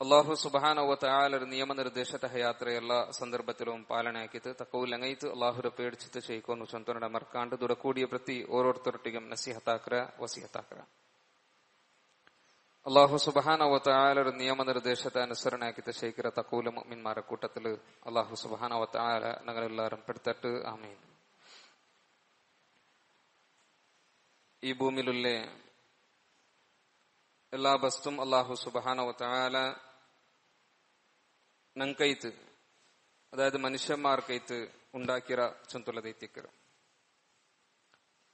അള്ളാഹു സുബ്ഹാനഹു വ തആല നിയമനിർദ്ദേശത്തെ യാത്രയെಲ್ಲ ಸಂದರ್ಭത്തിലും ಪಾಲನೆಯಾಕಿತು ತಕೌಲಂಗೈತು ಅಲ್ಲಾಹುರ ಪೇಡ್ಚಿತು ಶೈಕೋನು ಚಂತನಡ ಮರ್ಕಾಂಡು ದುಡಕೂಡಿಯ ಪ್ರತಿ ಓರೋರ್ತರೊಟ್ಟಿಗೆ ನಸಿಹತಾಕ್ರ ವಸಿಹತಾಕ್ರ അള്ളാഹു സുബ്ഹാനഹു വ തആല നിയമനിർദ്ദേശത്തെ അനുസരണയാക്കിയ ശൈഖിര തഖൂല മുഅ്മിൻമാരെ കൂട്ടത്തിൽ അള്ളാഹു സുബ്ഹാനഹു വ തആല ഞങ്ങളെല്ലാവരും പെടുത്തട്ട് ആമീൻ. ഈ ഭൂമിയിലുള്ള എല്ലാ വസ്തുവും അള്ളാഹു സുബ്ഹാനഹു വ തആല നങ്കൈത്ത്, അതായത് മനുഷ്യന്മാർക്കൈത്ത് ഉണ്ടാക്കിയ ചൊന്തുള്ളതൈത്തിക്കർ.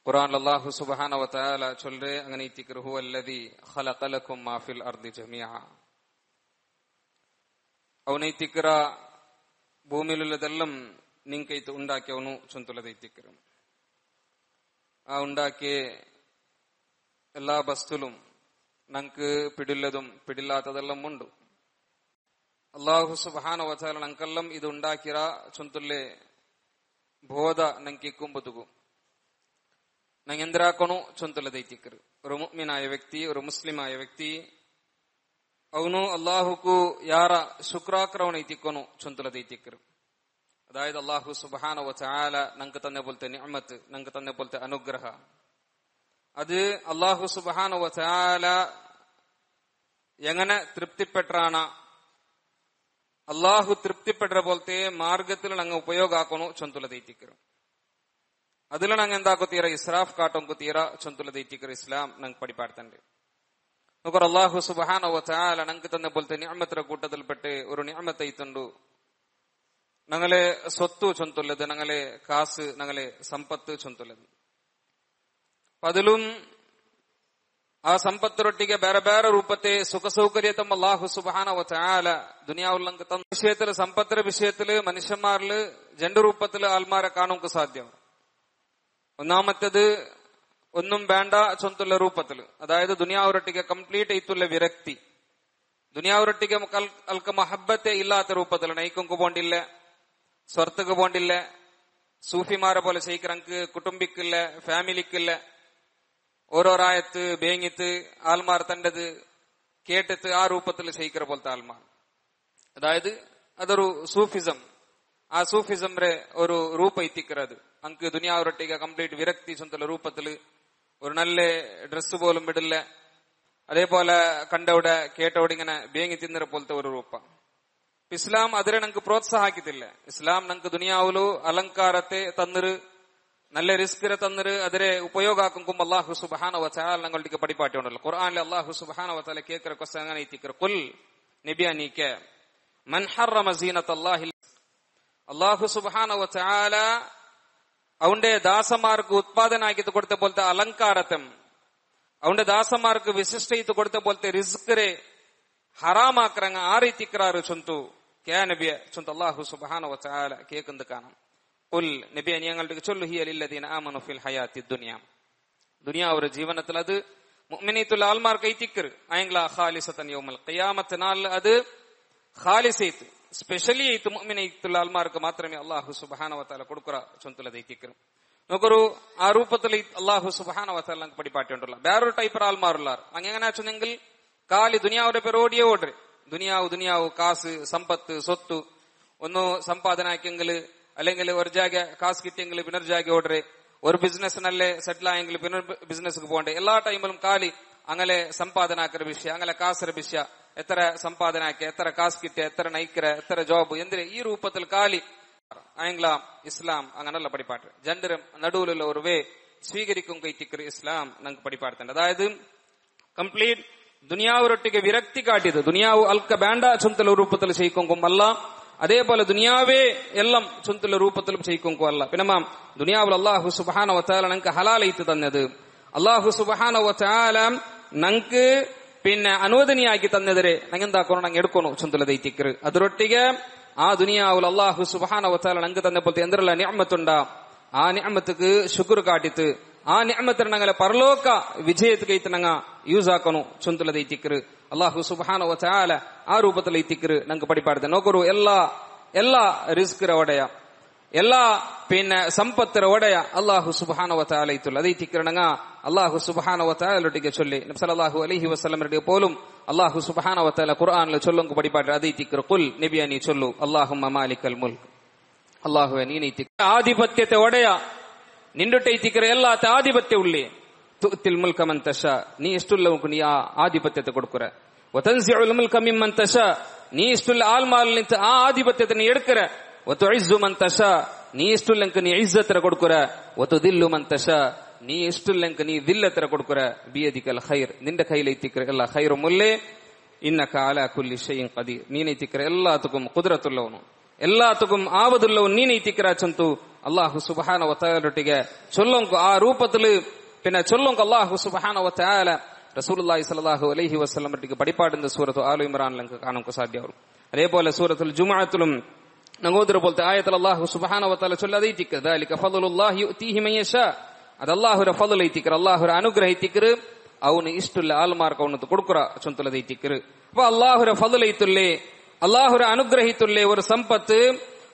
ഖുർആനിൽ അല്ലാഹു സുബ്ഹാനഹു വ തആല ചൊല്ലേ അങ്ങനെ ഇത്തിക്കർ ഹുവല്ലദീ ഖലഖ ലക്കും മാ ഫിൽ അർദി ജമീഅ. അവനൈത്തിക്കർ ഭൂമിയിലുള്ളതെല്ലാം നിങ്കൈത്ത് ഉണ്ടാക്കിയവನು ചൊന്തുള്ളതൈത്തിക്കർ. ആ ഉണ്ടാക്കിയ എല്ലാ വസ്തുലും ನಂಗೆ ಪಿಡಿಲ್ಲದುം ಪಿಡಿಲ್ಲಾತದೆಲ್ಲಂ ಉಂಡು. ಅಲ್ಲಾಹು ಸುಬ್ಹಾನಹು ವ ತಆಲ ನಂಕಲ್ಲಂ ಇದು ഉണ്ടാക്കിರ ಚೊಂತುಲ್ಲೆ ಬೋಧ ನಂಗೆ ಕುಂಬುದುಗು ನಂಗೆ ಎಂದ್ರಾಕೋನು ಚೊಂತುಲ್ಲದೈತಿಕ್ಕರು. ഒരു മുഅ്മിനായ വ്യക്തി, ഒരു മുസ്ലിമായ വ്യക്തി ಅವನು ಅಲ್ಲಾಹುಕು ಯಾರ ಶುಕ್ರಾಕ್ರವನೈತಿಕ್ಕೋನು ಚೊಂತುಲ್ಲದೈತಿಕ್ಕರು. അതായത് അല്ലാഹു സുബ്ഹാനഹു വ തആല ನಂಗೆ തന്നെ പോലത്തെ നിഅമത്ത്, ನಂಗೆ തന്നെ പോലത്തെ അനുഗ്രഹ, അത് അല്ലാഹു സുബ്ഹാനഹു വ തആല എങ്ങനെ തൃപ്തിപ്പെട്ടാണ് അള്ളാഹു തൃപ്തിപ്പെട്ട പോലത്തെ മാർഗത്തിൽ ഞങ്ങൾ ഉപയോഗ ആക്കണു ചൊಂತುಲದೈತಿಕ್ಕರು. അതിൽ ഞങ്ങൾ എന്താക്കುತ್ತೀರ ഇസ്രാഫ് കാട്ടൊಂಕುತ್ತೀರ ചൊಂತುಲದೈತಿಕ್ಕರು. ഇസ്ലാം ഞങ്ങൾ പഠിപ്പാಡ್ತಂಡೆ. നോക്കർ അല്ലാഹു സുബ്ഹാനഹു വ തആല ഞങ്ങൾക്ക് തന്നെ പോലത്തെ നിഅമತರ കൂട്ടത്തിൽപ്പെട്ട് ഒരു നിഅമത്ത് ಐತುಂಡು. ഞങ്ങളെ സ്വത്ത് ചൊಂತುല്ലದು, ഞങ്ങളെ കാസ്, ഞങ്ങളെ സമ്പത്ത് ചൊಂತುല്ലದು. അതിലും ആ സമ്പത്തിനൊട്ടിಗೆ ಬೇರೆ ಬೇರೆ ರೂಪത്തെ സുഖ സൗകര്യത്തും അല്ലാഹു സുബ്ഹാനഹു വ തആല ദുനിയാവിലങ്ക് തന്ന വിഷയത്തില്, സമ്പത്തിന്റെ വിഷയത്തില് മനുഷ്യന്മാരില് രണ്ട് രൂപത്തില് ആൾമാരെ കാണുക സാധ്യം. ഒന്നാമത്തേത് ഒന്നും വേണ്ട ചൊന്തുള്ള രൂപത്തില്, അതായത് ദുനിയാവരൊട്ടിಗೆ ಕಂಪ್ಲೀಟ್ ಐತುള്ള വിരക്തി, ദുനിയാവരൊട്ടിಗೆ അൽക്ക മഹബ്ബത്തെ ഇല്ലാത്ത രൂപത്തില് നൈക്കൊങ്കു പോണ്ടില്ല, സ്വർത്തക്ക് പോണ്ടില്ല, സൂഫിമാരെ പോലെ ശൈക്കറങ്ക് കുടുംബിക്കില്ല, ഫാമിലിക്കില്ല, ഓരോരായത്ത് ബേങ്ങിത്ത് ആൽമാർ തണ്ടത് കേട്ടിട്ട് ആ രൂപത്തിൽ ശൈക്കറ പോലത്തെ ആൽമാർ. അതായത് അതൊരു സൂഫിസം. ആ സൂഫിസംറെ ഒരു രൂപ എത്തിക്കുന്നത് അങ്ക് ദുനിയാവരൊട്ടിಗೆ കംപ്ലീറ്റ് വിരക്തി ചൊന്തുള്ള രൂപത്തില് ഒരു നല്ല ഡ്രസ് പോലും ഇടില്ല, അതേപോലെ കണ്ടവിടെ കേട്ടവിടെ ഇങ്ങനെ ബേങ്ങി തിന്നറ പോലത്തെ ഒരു രൂപ. ഇസ്ലാം അതിനെ ഞങ്ങൾക്ക് പ്രോത്സാഹിക്കത്തില്ല. ഇസ്ലാം ഞങ്ങൾക്ക് ദുനിയാവിലു അലങ്കാരത്തെ തന്നിര്, നല്ല റിസ്കിനെ തന്നിര്, അതിനെ ഉപയോഗാക്കും അല്ലാഹു സുബ്ഹാനഹു വ തആല ഞങ്ങളുടെ പഠിപ്പാട്ടുണ്ടല്ലോ. ഖുർആനിൽ അല്ലാഹു സുബ്ഹാനഹു വ തആല കേൾക്കുന്ന ക്വസ്റ്റ്യൻ അങ്ങനെ എത്തിക്കർ ഖുൽ നബിയ നീക്കെ മൻ ഹറമ സീനത്തല്ലാഹി. അല്ലാഹു സുബ്ഹാനഹു വ തആല അവന്റെ ദാസന്മാർക്ക് ഉത്പാദനാക്കി കൊടുത്ത പോലത്തെ അലങ്കാരത്തെ, അവന്റെ ദാസന്മാർക്ക് വിശിഷ്ടയിത്ത് കൊടുത്ത പോലത്തെ റിസ്കിനെ ഹറാമാക്കറങ്ങ ആ ರೀತಿಕ್ರಾರು ചൊന്തു കേ നബിയ ചൊന്തു അല്ലാഹു സുബ്ഹാനഹു വ തആല കേൾക്കുന്നത് കാണാം. ഖുൽ നബിയെ ഞങ്ങളുടെ ചൊല്ലു ഹിയ ലില്ലദീന ആമനു ഫിൽ ഹയാത്തി ദുനിയ. ദുനിയാവര ജീവനത്തിൽ അത് മുഅ്മിനീത്തുൽ ആൽമാർക്ക് ഐതിക്കർ അയംഗ്ല ഖാലിസതൻ യൗമൽ ഖിയാമത്ത് നാൾ അത് ഖാലിസൈത്ത് സ്പെഷ്യലി ഐത്ത് മുഅ്മിനീത്തുൽ ആൽമാർക്ക് മാത്രമേ അല്ലാഹു സുബ്ഹാനഹു വ തആല കൊടുക്കറ ചൊന്തുലത് ഐതിക്കർ. നോക്കറു ആ രൂപത്തിൽ അല്ലാഹു സുബ്ഹാനഹു വ തആല പഠിപ്പാട്ടുണ്ടല്ലോ. വേറൊരു ടൈപ്പ് ആൽമാറുള്ളാർ അങ്ങനെ വെച്ചെങ്കിൽ കാലി ദുനിയാവരെ പേരോടിയേ ഓಡ್ರೆ, ദുനിയാവ് കാസ് സമ്പത്ത് സ്വത്ത് ഒന്ന് സമ്പാദനാക്കിയെങ്കിൽ, അല്ലെങ്കിൽ ഒരു ജാഗ കാസ് കിട്ടിയെങ്കിൽ പിന്നൊരു ജാഗ ഓಡ್ರೆ, ഒരു ബിസിനസ്സിനല്ലേ സെറ്റിൽ ആയെങ്കിൽ പിന്നൊരു ബിസിനസ്ക്ക് പോകണ്ടേ. എല്ലാ ടൈമിലും കാലി അങ്ങനെ സമ്പാദനാക്കിയ വിഷയ, അങ്ങനെ കാസര വിഷയ, എത്ര സമ്പാദനാക്കിയ, എത്ര കാസ് കിട്ടിയ, എത്ര നയിക്കര, എത്ര ജോബ് എന്തിന് ഈ രൂപത്തിൽ കാലി ആയെങ്കിലാം ഇസ്ലാം അങ്ങനല്ല പഠിപ്പാട്ട്. ജണ്ടരും നടുവിലുള്ള ഒരു വേ സ്വീകരിക്കും കൈത്തിക്കർ ഇസ്ലാം ഞങ്ങൾക്ക് പഠിപ്പാടുന്നുണ്ട്. അതായത് കംപ്ലീറ്റ് ദുനിയാവരൊട്ടിಗೆ വിരക്തി കാട്ടിയത്, ദുനിയാവ് അൽക്ക വേണ്ട ചൊന്തുള്ള രൂപത്തിൽ ചെയ്യിക്കും അല്ല, അതേപോലെ ദുനിയാവേ എല്ലാം ചൊന്തുള്ള രൂപത്തിലും ചെയ്യിക്കും അല്ല. പിന്നെ ദുനിയാവിൽ അല്ലാഹു സുബ്ഹാനഹു വ തആല ഞങ്ങൾക്ക് ഹലാലൈത്ത് തന്നത്, അല്ലാഹു സുബ്ഹാനഹു വ തആല ഞങ്ങൾക്ക് പിന്നെ അനുവദനീയാക്കി തന്നതിരെ ഞങ്ങൾ എന്താക്കണം, ഞങ്ങൾ എടുക്കണം ചൊന്തുലതൈത്തിക്കർ. അതിരൊട്ടിಗೆ ആ ദുനിയാവിൽ അല്ലാഹു സുബ്ഹാനഹു വ തആല ഞങ്ങൾക്ക് തന്നെ പോലത്തെ എന്തെല്ലാം നിഅമത്തുണ്ടാ ആ നിഅമത്തുക്ക് ശുക്ർ കാട്ടിത്ത് ആ നിഅമത്തിനെ ഞങ്ങളെ പരലോക വിജയത്തിക്കൈത്ത് ഞങ്ങൾ യൂസ് ആക്കണു ചൊന്തുലതൈത്തിക്കർ. അല്ലാഹു സുബ്ഹാനഹു വ തആല ആ രൂപത്തിൽ ഐത്തിക്കർ ഞങ്ങൾക്ക് പഠിപ്പാടുತ್ತೆ. നോക്കൂ, എല്ലാ റിസ്കിರ ಒಡೆಯ, എല്ലാ പിന്നെ സമ്പത്തിര ಒಡೆಯ അല്ലാഹു സുബ്ഹാനഹു വ തആല ಐತುಲ್ಲ. അതൈത്തിക്കർ ഞങ്ങൾ അല്ലാഹു സുബ്ഹാനഹു വ തആലൊട്ടിಗೆ ചൊല്ലി നബി സല്ലല്ലാഹു അലൈഹി വസല്ലം പോലും அல்லாஹு சுப்ஹானஹு வ தஆலா குர்ஆன்ல சொல்லுங்க படிப்பாட்டு அதை திக்ரு குல் நபியா நீ சொல்லு அல்லாஹும்ம மாலிகல் முல்க் அல்லாஹுவே நீ திக்ரு ஆதிபத்தியத்தை ಒಡೆಯ ನಿಂಡುಟೈ ತಿಕ್ರ ಎಲ್ಲ ಆಧಿಪತ್ಯ ಉಳ್ಳಿ ತುತಿಲ್ ಮುಲ್ಕ ಮನ್ ತಶಾ ನೀ ಎಷ್ಟುಲ್ಲವಕು ನೀ ಆ ಆಧಿಪತ್ಯತೆ ಕೊಡ್ಕುರ ವತನ್ಸಿಉಲ್ ಮುಲ್ಕ ಮಿಮ್ಮನ್ ತಶಾ ನೀ ಇಷ್ಟುಲ್ಲ ಆಲ್ಮಾಲ್ ನಿಂತ ಆ ಆಧಿಪತ್ಯತೆ ನೀ ಎಡ್ಕರ ವತುಇಜ್ಜು ಮನ್ ತಶಾ ನೀ ಇಷ್ಟುಲ್ಲಂಕ ನೀ ಇಜ್ಜತರ ಕೊಡ್ಕುರ ವತುದಿಲ್ಲು ಮನ್ ತಶಾ ನೀ ಇಷ್ಟುಲ್ಲಂಕ ನೀ ದಿಲ್ಲತರ ಕೊಡ್ಕುರ ಬಿಯದಿಕಲ್ ಖೈರ್ ನಿಂದ ಕೈಲೈತಿಕ್ರ ಎಲ್ಲ ಖೈರು ಮುಲ್ಲೆ ಇನ್ನಕ ಅಲಾ ಕುಲ್ಲಿ ಶೈಇನ್ ಕದೀರ್ ನೀನೈತಿಕ್ರ ಎಲ್ಲಾತುಕುಂ ಕುದ್ರತುಲ್ಲವನು ಎಲ್ಲಾತುಕುಂ ಆವದುಲ್ಲವನು ನೀನೈತಿಕ್ರ ಚಂತು അള്ളാഹു സുബ്ഹാനഹു വ തആലയൊട്ടിಗೆ ചൊല്ലുങ്കു ആ രൂപത്തിൽ പിന്നെ ചൊല്ലുങ്കു അള്ളാഹു സുബ്ഹാനഹു വ തആല റസൂലുള്ളാഹി സ്വല്ലല്ലാഹു അലൈഹി വസല്ലം ഒട്ടിಗೆ படிப்பாடுന്ന സൂറത്ത് ആലു ഇമ്രാനിലൊക്കെ കാണാൻ സാധ്യമാവും അതേപോലെ സൂറത്തുൽ ജുമുഅത്തിലും നങ്ങോദര പോലത്തെ ആയത്തിൽ അള്ളാഹു സുബ്ഹാനഹു വ തആല ചൊല്ലതൈതിക്ക ദാലിക ഫളലുല്ലാഹി യുതീഹി മൻ യശാ അത് അള്ളാഹുര ഫളലൈതിക്ര അള്ളാഹുര അനുഗ്രഹൈതിക്ര ಅವನು ಇಷ್ಟುಲ್ಲ ಆಲ್ಮಾರ್ಕ ಅವನದು ಕೊಡುಕುರ ಚೊಂತುಲದೈತಿಕ್ರ ಅപ്പൊ ಅಲ್ಲಾಹುರ ಫಳಲೈತುಲ್ಲೆ അള്ളാഹുര അനുഗ്രഹിത്തുല്ലേ ഒരു സമ്പത്ത്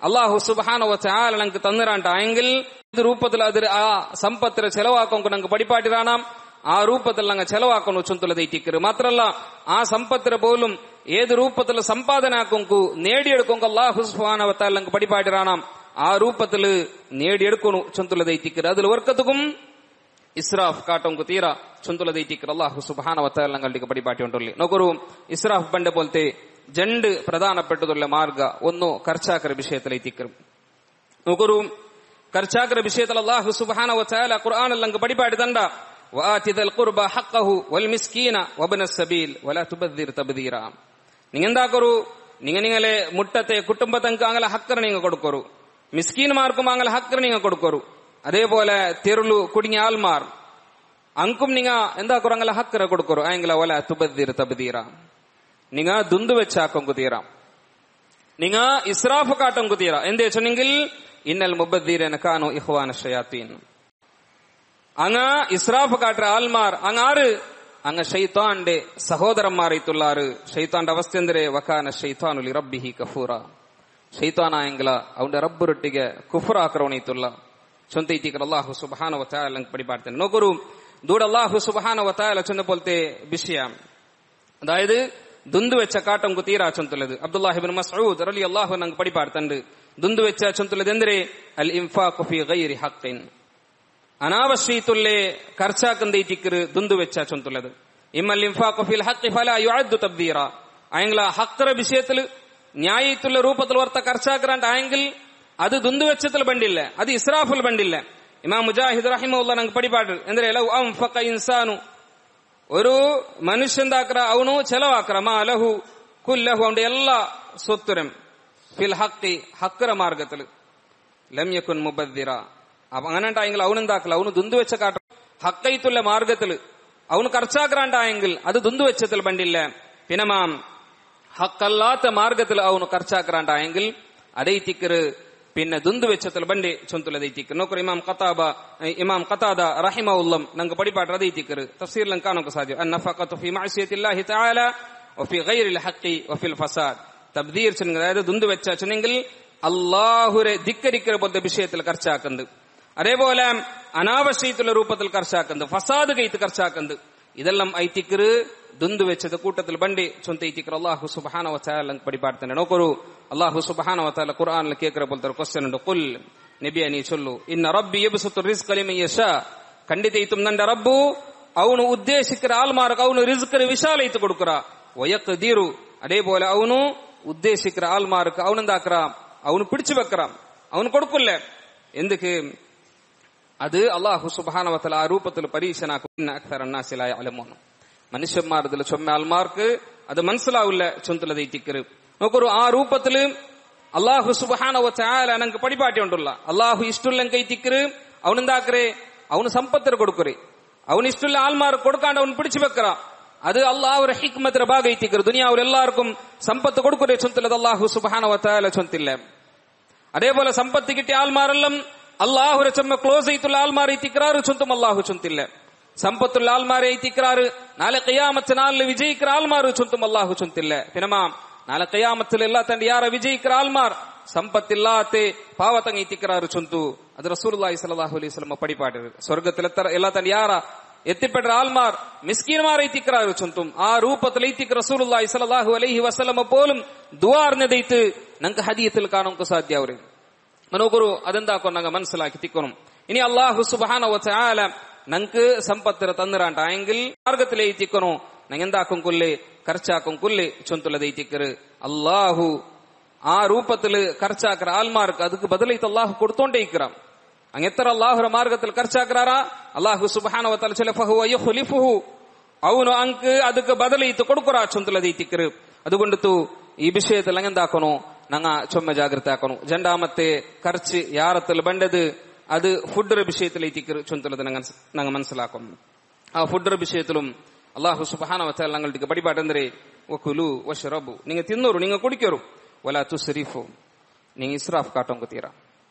അള്ളാഹു സുബ്ഹാനഹു വ തആല നമുക്ക് തന്നിരാണ്ടായെങ്കിൽ ഇത് രൂപത്തിൽ അതിൽ ആ സമ്പത്തിനെ ചെലവാക്കാൻ നമുക്ക് പഠിപ്പാട്ടിരാണാം ആ രൂപത്തിൽ ഞങ്ങൾ ചെലവാക്കണം ചൊന്തുലതൈറ്റിക്കറ് മാത്രല്ല ആ സമ്പത്തിനെ പോലും ഏത് രൂപത്തിൽ സമ്പാദനാക്കൊങ്കു നേടിയെടുക്കൊങ്കു അള്ളാഹു സുബ്ഹാനഹു വ തആല നമുക്ക് പഠിപ്പാട്ടിരാണാം ആ രൂപത്തിൽ നേടിയെടുക്കണു ചൊന്തുലതൈറ്റിക്കറ് അതിൽ വർക്കത്തുക്കും ഇസ്രാഫ് കാട്ടൊങ്കു തീര ചൊന്തുലതൈറ്റിക്കറ് അള്ളാഹു സുബ്ഹാനഹു വ തആല ഞങ്ങളുടെ പഠിപ്പാട്ടിയുണ്ടല്ലേ നോക്കൊരു ഇസ്രാഫ് പണ്ട് പോലത്തെ രണ്ട് പ്രധാനപ്പെട്ടതുള്ള മാർഗ ഒന്ന് ಖರ್ಚಾಕರ ವಿಷಯത്തിലേത്തിക്കറും നോക്കൊരു ಖರ್ಚಾಕರ ವಿಷಯത്തിൽ അല്ലാഹു സുബ്ഹാനഹു വ തആല ഖുർആനിൽ അങ്ങ് പഠിപ്പാടി തണ്ട വആതിദൽ ഖുർബ ഹഖഹു വൽ മിസ്കീന വബ്നസ് സബീൽ വലാ തുബദ്ദിർ തബ്ദീറ നിങ്ങെന്താക്കൊരു നിങ്ങളെ മുട്ടത്തെ കുടുംബത്തങ്ക അങ്ങനെ ഹക്കറ നിങ്ങൾ കൊടുക്കൊരു മിസ്കീൻമാർക്കും അങ്ങനെ ഹക്കറ നിങ്ങൾ കൊടുക്കൊരു അതേപോലെ തെരുളു കുടുങ്ങിയ ആൾമാർ അങ്കും നിങ്ങ എന്താക്കൊരു അങ്ങനെ ഹക്കറ കൊടുക്കൊരു ആയെങ്കില വലാ തുബദ്ദിർ തബ്ദീറ നിങ്ങ ദുന്തു വെച്ചാക്കൊങ്കു തീരാം നിങ്ങ ഇസ്രാഫ് കാട്ടൊങ്കു തീരാം എന്ത് വെച്ചെങ്കിൽ ഇന്നൽ മുബദ്ദീരന കാനു ഇഖ്വാന ശയാത്തീൻ അങ്ങ ഇസ്രാഫ് കാട്ട ആൽമാർ അങ്ങാറ് അങ്ങ ശൈത്താന്റെ സഹോദരന്മാരായിട്ടുള്ളാറ് ശൈത്താന്റെ അവസ്ഥ എന്തരെ വകാന ശൈത്താനു ലിറബ്ബിഹി കഫൂറ ശൈത്താനായെങ്കില അവന്റെ റബ്ബുരൊട്ടിಗೆ ಕುಫ್ರ ಆಕ್ರಮಣಿತುಲ್ಲ ಚೊಂತೈತಿಕರ ಅಲ್ಲಾಹು ಸುಬ್ಹಾನಹು ವ ತಆಲ ಲಂಗ್ ಪಡಿಪಾಡ್ತಾನೆ ನೋಕರು ದೂಡ ಅಲ್ಲಾಹು ಸುಬ್ಹಾನಹು ವ ತಆಲ ಚೊಂದ ಪೋಲ್ತೆ ವಿಷಯ അതായത് ദുന്തു വെച്ച കാട്ടംകു തീരാ ചൊന്തുള്ളത് അബ്ദുല്ലാഹി ഇബ്നു മസ്ഊദ് റളിയല്ലാഹു അൻഹു പഠിപ്പാടുന്നുണ്ട് ദുന്തു വെച്ച ചൊന്തുള്ളത് എന്തരെ അൽ ഇൻഫാഖു ഫീ ഗൈരി ഹഖ്ഖിൻ അനാവശ്യത്തുല്ലേ ಖರ್ಚಾಕಂದೈತಿക്കറ് ദുന്തു വെച്ച ചൊന്തുള്ളത് ഇമ്മൽ ഇൻഫാഖു ഫിൽ ഹഖ് ഫലാ യുഅദ്ദു തബ്ദീറ ആയെങ്കിൽ ഹഖ്റ വിഷയത്തിൽ ന്യായത്തുള്ള രൂപത്തിൽ വർത്ത ಖರ್ಚಾಕറാണ്ട് ആയെങ്കിൽ അത് ദുന്തു വെച്ചത്തിൽ ബണ്ടില്ല അത് ഇസ്രാഫിൽ ബണ്ടില്ല ഇമാം മുജാഹിദ് റഹിമഹുല്ലാഹ് നമുക്ക് പഠിപ്പാട് എന്തരെ ലൗ അൻഫഖ ഇൻസാനു ഒരു മനുഷ്യന്താക്ര അവನು ചെലവാക്ര മാലഹു കുല്ലഹു അവന്റെ എല്ലാ സ്വത്തുരം ഫിൽ ഹഖി ഹക്കറ മാർഗത്തിൽ ലം യകുൻ മുബദ്ദിറ അപ്പൊ അങ്ങനെ ഉണ്ടായെങ്കിൽ അവനെന്താക്കല അവന് ദുന്തു വെച്ച കാട്ട ഹക്കൈത്തുള്ള മാർഗത്തിൽ അവന് ಖರ್ಚಾಕറാണ്ടായെങ്കിൽ അത് ദുന്തു വെച്ചത്തിൽ ബണ്ടില്ല പിന്നമാം ഹക്കല്ലാത്ത മാർഗത്തിൽ അവന് ಖರ್ಚಾಕറാണ്ടായെങ്കിൽ അടൈത്തിക്കറ് പിന്നെ ദുന്തു വെച്ചത്തിൽ ബണ്ടി ചൊന്തുലതൈത്തിക്കറ് നോക്കറ ഇമാം ഖതാദ റഹിമഹുല്ലാഹ് നമുക്ക് പഠിപ്പാട്ട് അതൈത്തിക്കറ് തഫ്സീറിലും കാണുക സാധ്യം അന്നഫഖതു ഫീ മഅസിയത്തില്ലാഹി തആല വഫീ ഗൈറിൽ ഹഖി വഫിൽ ഫസാദ് തബ്ദീർ ചെന്നുക അതായത് ദുന്തു വെച്ച ചെന്നെങ്കിൽ അല്ലാഹുരെ ധിക്കരിക്കற പോലത്തെ വിഷയത്തിൽ ಖರ್ಚಾಕಂದು അതേപോലെ അനാവശ്യത്തുള്ള രൂപത്തിൽ ಖರ್ಚಾಕಂದು ഫസാദ് കൈത്ത് ಖರ್ಚಾಕಂದು ഇതെല്ലാം ഐത്തിക്കറ് ദുന്തു വെച്ചത് കൂട്ടത്തിൽ ബണ്ടി ചൊന്തൈത്തിക്കറ് അല്ലാഹു സുബ്ഹാനഹു വ തആല പഠിപ്പാടുന്നെ നോക്കൂ അല്ലാഹു സുബ്ഹാനഹു വ തആല ഖുർആനിൽ കേക്കற പോലത്തെ ക്വസ്റ്റ്യൻ ഉണ്ട് ഖുൽ നബിയെ നീ ചൊല്ലു ഇന്ന റബ്ബി യബ്സുത്തു റിസ്ഖ ലിമൻ യശാ ಖಂಡಿತೈತುം നന്റെ റബ്ബു അവನು ഉദ്ദേശിക്കற ആൾമാർക്ക് അവನು റിസ്ക് വിശാലൈത്ത് കൊടുക്കറ വയഖ്ദിറു അതേപോലെ അവನು ഉദ്ദേശിക്കற ആൾമാർക്ക് അവനെന്താക്കറ അവನು പിടിച്ചു വെക്കറ അവನು കൊടുക്കില്ല എന്തുക്ക് അത് അല്ലാഹു സുബ്ഹാനഹു വ തആല ആ രൂപത്തിൽ പരീക്ഷനാക്കും ഇന്ന അക്സറ അന്നാസി ലാ യഅലമൂൻ മനുഷ്യന്മാരിൽ ചൊമ്മ ആൾമാർക്ക് അത് മനസ്സിലാവില്ല ചൊന്തലതൈത്തിക്കറ് നോക്കൊരു ആ രൂപത്തിൽ അല്ലാഹു സുബ്ഹാനഹു വ തആല നമുക്ക് പഠിപ്പാട്ടിയുണ്ടല്ല അല്ലാഹു ഇഷ്ടുല്ലങ്കൈത്തിക്കറ് അവനെന്താക്കറേ അവന് സമ്പത്തിനെ കൊടുക്കറേ അവന് ഇഷ്ടമുള്ള ആൾമാർ കൊടുക്കാണ്ട് അവൻ പിടിച്ചു വെക്കറ അത് അല്ലാഹുവിന്റെ ഹിക്മത്തിന്റെ ഭാഗൈത്തിക്കറ് ദുനിയാവിൽ എല്ലാവർക്കും സമ്പത്ത് കൊടുക്കറേ ചൊന്തലത് അല്ലാഹു സുബ്ഹാനഹു വ തആല ചൊന്തില്ല അതേപോലെ സമ്പത്ത് കിട്ടിയ ആൾമാരെല്ലാം അല്ലാഹുരെ ചൊമ്മ ക്ലോസ് ആയിട്ടുള്ള ആൾമാർ ಐತಿಕ್ರಾರು ചൊന്തും അല്ലാഹു ചൊന്തില്ല സമ്പത്തുള്ള ആൾമാരെ ಐತಿಕ್ರಾರು നാളെ ഖിയാമത്ത് നാളിൽ വിജയിക്കற ആൾമാർ ചൊന്തും അല്ലാഹു ചൊന്തില്ല പിന്നമാ നാളെ ഖിയാമത്തിൽ എല്ലാ തന്റെ യാര വിജയിക്കற ആൾമാർ സമ്പത്തില്ലാത്ത പാവത്തങ്ങ ಐತಿಕ್ರಾರು ചൊന്തു അത് റസൂലുള്ളാഹി സ്വല്ലല്ലാഹു അലൈഹി വസല്ലം പഠിപ്പാട്ട് സ്വർഗ്ഗത്തിൽ എല്ലാ തന്റെ യാര എത്തിപ്പെട്ട ആൽമാർ മിസ്കീൻമാർ എത്തിക്കാറ് ചൊന്തും ആ രൂപത്തിൽ എത്തിക്ക് റസൂലുള്ളാഹി സ്വല്ലല്ലാഹു അലൈഹി വസല്ലമ പോലും ದುಆರ್ನದೈತು ನಂಗೆ ಹದಿಯത്തിൽ ಕಾಣೋಕೆ ಸಾಧ್ಯ ಅವ್ರೆ ಮನೋಗರು ಅದೆಂದಾಕೋ ನಂಗೆ ಮನಸ್ಸಲಾಕಿ ತಿಕ್ಕೋನು ഇനി അല്ലാഹു സുബ്ഹാനഹു വ തആല ನಂಗೆ ಸಂಪತ್ತರ ತಂದರಾಂಟ ಆಂಗಿಲ್ ಮಾರ್ಗത്തിൽ എത്തിക്കണോ ನಂಗೆ എന്താക്കും കൊല്ലേ ಖರ್ಚಾക്കും കൊല്ലേ ചൊന്തുലதை തിക്കറ് അല്ലാഹു ആ രൂപത്തിൽ ಖರ್ಚಾಕರ ആൽമാർക്ക് ಅದಕ್ಕೆ ಬದಲೈತ അല്ലാഹു കൊടുത്തോണ്ടേ ഇക്കറാം അങ്ങ് എത്ര അല്ലാഹുവിന്റെ മാർഗത്തിൽ ಖರ್ಚಾಕറാ അല്ലാഹു സുബ്ഹാനഹു വ തആല ചില ഫഹുവ യുഖ്ലിഫുഹു അവനു അങ്ക് ಅದಕ್ಕೆ ಬದಲೈತ കൊടുക്കുറാ ചൊന്തുലதை തിക്കറ് അതുകൊണ്ടു ഈ വിഷയത്തിൽ അങ്ങ് എന്താക്കണോ ഞങ്ങ ചൊമ്മ ജാഗ്രത ആക്കണു രണ്ടാമത്തെ ಖರ್ಚು ಯಾರത്തിൽ ಬಂಡದು അത് ഫുഡിന്റെ വിഷയത്തിൽ എത്തിക്കറ് ചൊന്തുലത് ഞങ്ങൾ മനസ്സിലാക്കുന്നു ആ ഫുഡിന്റെ വിഷയത്തിലും അല്ലാഹു സുബ്ഹാനഹു വ തആല ഞങ്ങൾക്ക് പഠിപ്പാട്ടെന്തരേ വകുലു വശ്റബു നിങ്ങൾ തിന്നോರು നിങ്ങൾ കുടിക്കോರು വലാ തുസ്രിഫു നിങ്ങൾ ഇസ്രാഫ് കാട്ടോങ്ക് തീരാ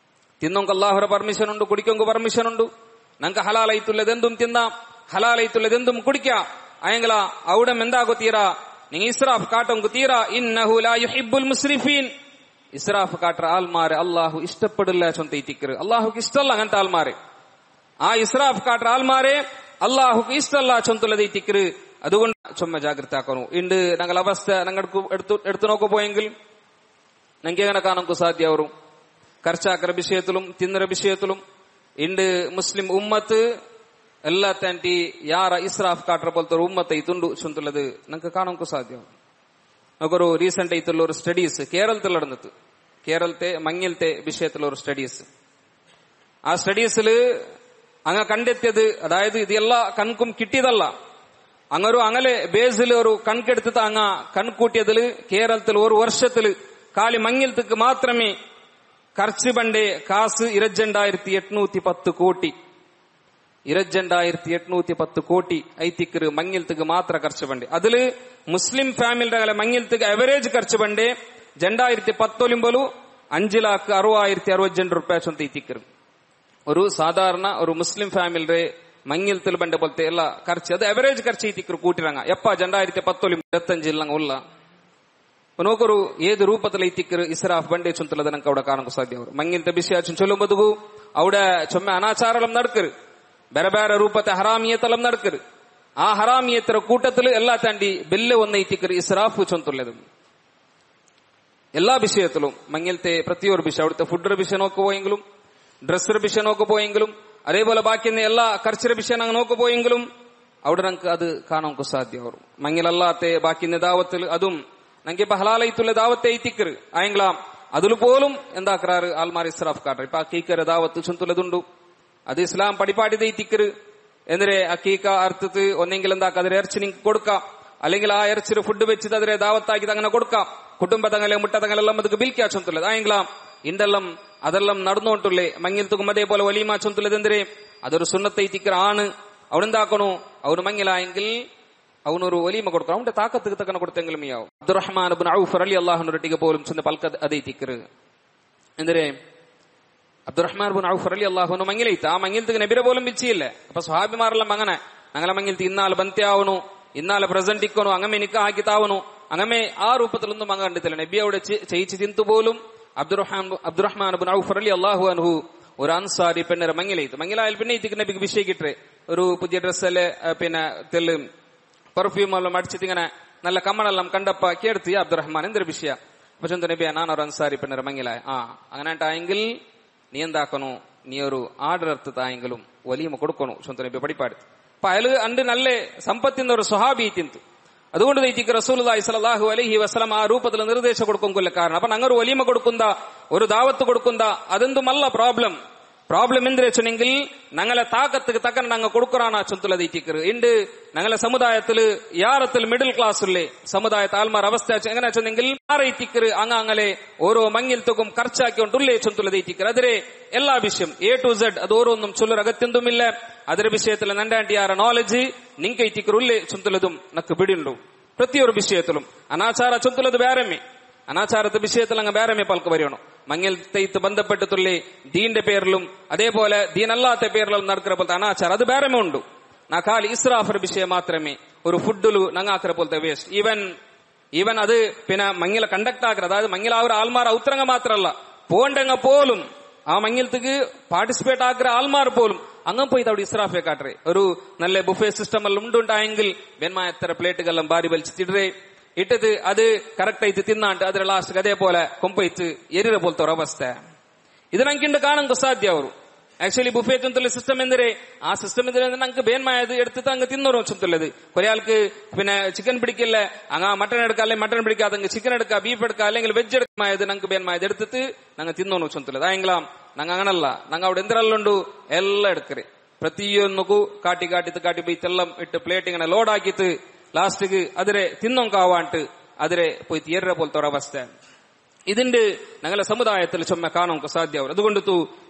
തിന്നോങ്ക് അല്ലാഹുവിന്റെ പെർമിഷൻ ഉണ്ട് കുടിക്കോങ്ക് പെർമിഷൻ ഉണ്ട് ഞങ്ങൾക്ക് ഹലാലൈത്തുള്ളതെന്തും തിന്നാം ഹലാലൈത്തുള്ളതെന്തും കുടിക്കാം അയങ്കല അവിടെ എന്താകോ തീരാ നിങ്ങൾ ഇസ്രാഫ് കാട്ടോങ്ക് തീരാ ഇന്നഹു ലാ യുഹിബ്ബുൽ മുസ്രിഫീൻ ഇസ്രാഫ് കാട്ട ആൽമാരെ അല്ലാഹു ഇഷ്ടപ്പെടില്ല ചൊന്തൈത്തിക്കറ് അല്ലാഹുക്ക് ഇഷ്ടമല്ല അങ്ങനത്തെ ആൽമാരെ ആ ഇസ്രാഫ് കാട്ട ആൽമാരെ അല്ലാഹുക്ക് ഇഷ്ടമല്ല ചൊന്തുള്ളതൈത്തിക്കറ് അതുകൊണ്ട് ചൊമ്മ ജാഗ്രത ആക്കണു ഇണ്ട് ഞങ്ങൾ അവസ്ഥ ഞങ്ങൾക്ക് എടുത്തു നോക്കു പോയെങ്കിൽ ഞങ്ങൾക്ക് എങ്ങനെ കാണാൻ സാധ്യവരും ಖರ್ಚಾಕರ വിഷയത്തിലും തിന്നര വിഷയത്തിലും ഇണ്ട് മുസ്ലിം ഉമ്മത്ത് എല്ലാ തന്റെ യാറ ഇസ്രാഫ് കാട്ടറ പോലത്തെ ഒരു ഉമ്മത്ത് ഇതുണ്ട് ചൊന്തുള്ളത് ഞങ്ങൾക്ക് കാണാൻ സാധ്യവും നമുക്കൊരു റീസെന്റ് ആയിട്ടുള്ള ഒരു സ്റ്റഡീസ് കേരളത്തിൽ നടന്നത് കേരളത്തെ മങ്ങിലത്തെ വിഷയത്തിലുള്ള ഒരു സ്റ്റഡീസ് ആ സ്റ്റഡീസിൽ അങ്ങ് കണ്ടെത്തിയത് അതായത് ഇതെല്ലാം കൺകും കിട്ടിയതല്ല അങ്ങൊരു അങ്ങനെ ബേസിൽ ഒരു കൺകെടുത്തിട്ട് അങ്ങ കൺകൂട്ടിയതിൽ കേരളത്തിൽ ഒരു വർഷത്തിൽ കാലി മങ്ങിലത്തേക്ക് മാത്രമേ ಖರ್ಚು ಬಂಡೆ ಕಾಸು 2810 ಕೋಟಿ 2810 ಕೋಟಿ ಐತಿಕ್ಕರು ಮಂಗಿಲ್ತಿಗೆ ಮಾತ್ರ ಖರ್ಚು ಬಂಡೆ അതില് മുസ്ലിം ഫാമിലിയുടെ മങ്ങിലത്തേക്ക് അവറേജ് ಖರ್ಚು ಬಂಡೆ 2019 5,60,062 രൂപ ചൊന്ത ಐತಿಕ್ಕರು ഒരു സാധാരണ ഒരു മുസ്ലിം ഫാമിലിയുടെ മങ്ങിലത്തിൽ ಬಂಡೆ പോലത്തെ ಎಲ್ಲ ಖರ್ಚು ಅದು ಅವರೇಜ್ ಖರ್ಚು ಐತಿಕ್ಕರು ಕೂಟಿರಂಗ ಎಪ್ಪ 2019 25 ಉಲ್ಲ ನೋಕರು ಏದು ರೂಪದಲ್ಲಿ ಐತಿಕ್ಕರು ಇಸ್ರಾಫ್ ಬಂಡೆ ಚೊಂತಲದ ನಂಗೆ ಅವಡ ಕಾಣಕ್ಕೆ ಸಾಧ್ಯ ಅವರು ಮಂಗಿಲ್ತ ಬಿಸಿಯ ಚೊಲ್ಲುಂಬದುಗು ಅವಡ ಚೊಮ್ಮೆ ಅನಾಚಾರಲಂ ನಡ್ಕರು ಬೇರೆ ಬೇರೆ ರೂಪത്തെ ಹರಾಮಿಯತಲಂ ನಡ್ಕರು ആ ഹറാമിയത്ര കൂട്ടത്തിൽ എല്ലാ താണ്ടി ബെല്ലെ ഒന്ന് ಐತಿಕ್ಕರು ഇസ്രാഫ് ചൊന്തുള്ളത് എല്ലാ വിഷയത്തിലും മങ്ങിലത്തെ പ്രത്യേക വിഷയം അവിടുത്തെ ഫുഡിന്റെ വിഷയം നോക്കുപോയെങ്കിലും ഡ്രസ്സിന്റെ വിഷയം നോക്കുപോയെങ്കിലും അതേപോലെ ബാക്കിയുള്ള എല്ലാ ಖರ್ಚಿನ വിഷയം അങ്ങ് നോക്കുപോയെങ്കിലും അവിടെ നമുക്ക് അത് കാണാൻ സാധ്യ ಅವರು മങ്ങിലല്ലാത്ത ബാക്കിയുള്ള ദാവത്തിൽ അതും ನಂಗೆ ಇಪ್ಪ ಹಲಾಲೈತುಲ್ಲ ದಾವತ್ತೆ ಐತಿಕ್ಕರು ಆಯಂಗ್ಲಾಂ അതിൽ പോലും എന്താക്കാറ് ആൽമാർ ഇസ്രാഫ് കാട്ടർ ഇപ്പൊ അക്കീക്കര ദാവത്ത് ചൊന്തുള്ളതുണ്ടു അത് ഇസ്ലാം പടിപ്പാടിത് ಐತಿಕ್ಕರು എന്തിരെ അക്കീക്ക അർത്ഥത്ത് ഒന്നെങ്കിൽ എന്താക്കാം അതിരെ ഇറച്ചി നിങ്ങൾക്ക് കൊടുക്കാം അല്ലെങ്കിൽ ആ ഇറച്ചിയുടെ ഫുഡ് വെച്ചിട്ട് അതിരെ ദാവത്താക്കി അങ്ങനെ കൊടുക്കാം കുടുംബത്തങ്ങളെ മുട്ടത്തങ്ങളെല്ലാം ಅದಕ್ಕೆ ಬಿಲ್ಕ್ಯಾ ചൊന്തുള്ളത് ആയಂಗ್ಲಾಂ ಇಂದೆಲ್ಲಂ അതെല്ലാം നടന്നുകൊണ്ടുള്ളേ മങ്ങിലത്തും അതേപോലെ വലീമ ചൊന്തുള്ളത് എന്തിരെ അതൊരു സുന്നത്ത് ಐತಿಕ್ಕರು ആണ് അവനെന്താക്കണു അവന് മങ്ങിലായെങ്കിൽ ಅವನವರು ಒಲೀಮ ಕೊಡ್ತಾರೆ ಅವನ ತಾಕತ್ತಿಗೆ ತಕ್ಕನ ಕೊಡ್ತೆಂಗಲು ಮಿಯಾವ್ ಅಬ್ದುರ್ರಹ್ಮಾನ್ ಇಬ್ನ್ ಔಫ್ ರಲಿಯಲ್ಲಾಹು ಅನ್ಹು ರೊಟ್ಟಿಗೆ ಬೋലും ಚಂದ ಪಲ್ಕದ ಅದೈತಿಕ್ಕರು ಅಂದ್ರೆ അബ്ദുറഹ്മാൻ ഇബ്നു ഔഫ് റളിയല്ലാഹു അൻഹു മങ്ങിലൈತ ആ മങ്ങിലത്തിക്ക് നബിരെ പോലും പിച്ചിയില്ല അപ്പൊ സ്വഹാബിമാരെല്ലാം അങ്ങനെ ഞങ്ങളെ മങ്ങിലത്ത് ഇന്നാല് ബന്ത്യാവണു ഇന്നാല് പ്രസന്റ് ഇക്കണു അങ്ങനെ നിക്ക ആക്കിത്താവണു അങ്ങനെ ആ രൂപത്തിലൊന്നും അങ്ങ് കണ്ടിട്ടില്ല നബി അവിടെ ചെയ്യിച്ച് തിന്തു പോലും അബ്ദുറഹ്മാൻ ഇബ്നു ഔഫ് റളിയല്ലാഹു അൻഹു ഒരു അൻസാരി പെണ്ണര മങ്ങിലായാൽ പിന്നെ ഇതിക്ക് നബിക്ക് വിഷയിക്കിട്ടേ ഒരു പുതിയ ഡ്രസ്സല്ലേ പിന്നെ തെല്ല് പെർഫ്യൂം എല്ലാം അടിച്ചിട്ട് ഇങ്ങനെ നല്ല കമ്മണെല്ലാം കണ്ടപ്പ കേടുത്തി അബ്ദുറഹ്മാൻ എന്തൊരു വിഷയ അപ്പൊ ചൊന്ത നബിയ നാനൊരു അൻസാരി പെണ്ണര മങ്ങിലായ അങ്ങനെയായിട്ടായെങ്കിൽ നീ എന്താക്കണു നീ ഒരു ആർഡർ എടുത്തായെങ്കിലും വലിയ കൊടുക്കണു ചൊന്ത നബി പടിപ്പാടി അപ്പൊ അയാൾ അണ്ട് നല്ല സമ്പത്തിന്റെ ഒരു സ്വഹാബി തിന്തു അതുകൊണ്ട് ദൈത്തിക്ക് റസൂലുള്ളാഹി സ്വല്ലല്ലാഹു അലൈഹി വസല്ലം ആ രൂപത്തിൽ നിർദ്ദേശം കൊടുക്കും കാരണം അപ്പൊ ഞങ്ങൾ വലിയ കൊടുക്കുന്ന ഒരു ദാവത്ത് കൊടുക്കുന്ന അതെന്തുമല്ല ಪ್ರಾಬ್ಲಮ್ ಎಂದ್ರೆ ಚೊನೆಂಗಿಲ್ ഞങ്ങളെ താക്കത്തുക്ക് തക്കന ഞങ്ങൾ കൊടുക്കറാണ് ചൊന്തുള്ളത് ഇറ്റിക്കറ് ഉണ്ട് ഞങ്ങളെ സമുദായത്തിൽ യാറത്തിൽ മിഡിൽ ക്ലാസ്സിലെ സമുദായത്തെ ആൽമാർ അവസ്ഥ എങ്ങനെ ചൊന്നെങ്കിൽ ആറൈറ്റിക്കറ് അങ്ങനെ ഓരോ മങ്ങിലത്തും ಖರ್ಚಾക്കിക്കൊണ്ടുള്ളേ ചൊന്തുള്ളത് ഇറ്റിക്കറ് അതിരെ എല്ലാ വിഷയം A to Z അത് ഓരോന്നും ചൊല്ലൊരു അഗത്യന്തുമില്ല അതിന്റെ വിഷയത്തിൽ നണ്ടാണ്ടിയാറ നോളജ് നിങ്ങ ഇറ്റിക്കറുള്ളേ ചൊന്തുള്ളതും നക്ക് ಬಿಡಿಂಡು ಪ್ರತಿಯೊಂದು ವಿಷಯത്തിലും ಅನಾಚಾರ ಚೊಂತುള്ളത് ಬೇರೆಮೆ അനാചാരത്തെ വിഷയത്തിൽ അങ്ങ് വേറെ പൽക്ക് വരണം മങ്ങിലത്തെ ബന്ധപ്പെട്ടിട്ടുള്ള ദീന്റെ പേരിലും അതേപോലെ ദീനല്ലാത്ത പേരിലും നടക്കുന്ന പോലത്തെ അനാചാരം അത് വേറെമേ ഉണ്ട് നാ കാലി ഇസ്രാഫർ വിഷയം മാത്രമേ ഒരു ഫുഡിലു നങ്ങാക്കുന്ന പോലത്തെ വേസ്റ്റ് ഈവൻ അത് പിന്നെ മങ്ങില കണ്ടക്ട് ആക്കുന്നത് അതായത് മങ്ങില ആ ഒരു ആൽമാർ ഔത്രങ്ങ മാത്രമല്ല പോണ്ടെങ്ക പോലും ആ മങ്ങിലത്തേക്ക് പാർട്ടിസിപ്പേറ്റ് ആക്കുന്ന ആൽമാർ പോലും അങ്ങ് പോയി അവിടെ ഇസ്രാഫെ കാട്ടറെ ഒരു നല്ല ബുഫേ സിസ്റ്റം എല്ലാം ഉണ്ടുണ്ടായെങ്കിൽ ബെന്മാ എത്ര പ്ലേറ്റുകളെല്ലാം ബാരി വലിച്ചിട്ടിടേ ഇട്ടത് അത് കറക്റ്റ് ആയിട്ട് തിന്നാണ്ട് അതിൽ ലാസ്റ്റ് അതേപോലെ കൊമ്പയത്ത് എരിര പോലത്തെ ഒരു അവസ്ഥ ഇത് ನಂಗಿಂದ കാണുക സാധ്യ ಅವರು ആക്ച്വലി ബുഫേ ചുന്തല സിസ്റ്റം എന്തിരെ ആ സിസ്റ്റം എന്തിരെ നമുക്ക് ബേന്മായത് എടുത്തിട്ട് അങ്ങ് തിന്നോറും ചുന്തല്ലത് കുറെ ആൾക്ക് പിന്നെ ചിക്കൻ പിടിക്കില്ല അങ്ങ് മട്ടൺ എടുക്കുക അല്ലെങ്കിൽ മട്ടൺ പിടിക്കാതെ ചിക്കൻ എടുക്കുക ബീഫ് എടുക്കുക അല്ലെങ്കിൽ വെജ് എടുക്കമായത് ഞങ്ങൾക്ക് ബേന്മായത് എടുത്തിട്ട് ഞങ്ങൾ തിന്നോನು ചുന്തല്ലത് ആയെങ്കിലാം ഞങ്ങൾ അങ്ങനല്ല ഞങ്ങൾ അവിടെ എന്തിരല്ലുണ്ടു എല്ലാം എടുക്കರೆ ಪ್ರತಿಯೊಂದಕ್ಕೂ ಕಾಟಿ ಬೈತೆಲ್ಲಂ ಇಟ್ಟು ಪ್ಲೇಟ್ ಇങ്ങനെ ಲೋಡ್ ಹಾಕಿತ್ತು ലാസ്റ്റിക്ക് അതിരെ തിന്നോങ്കാവാണ്ട് അതിരെ പോയി തീരെ പോലത്തെ ഒരവസ്ഥ ഇതിന്റെ ഞങ്ങളെ സമുദായത്തിൽ ചൊമ്മ കാണും സാധ്യവും അതുകൊണ്ട്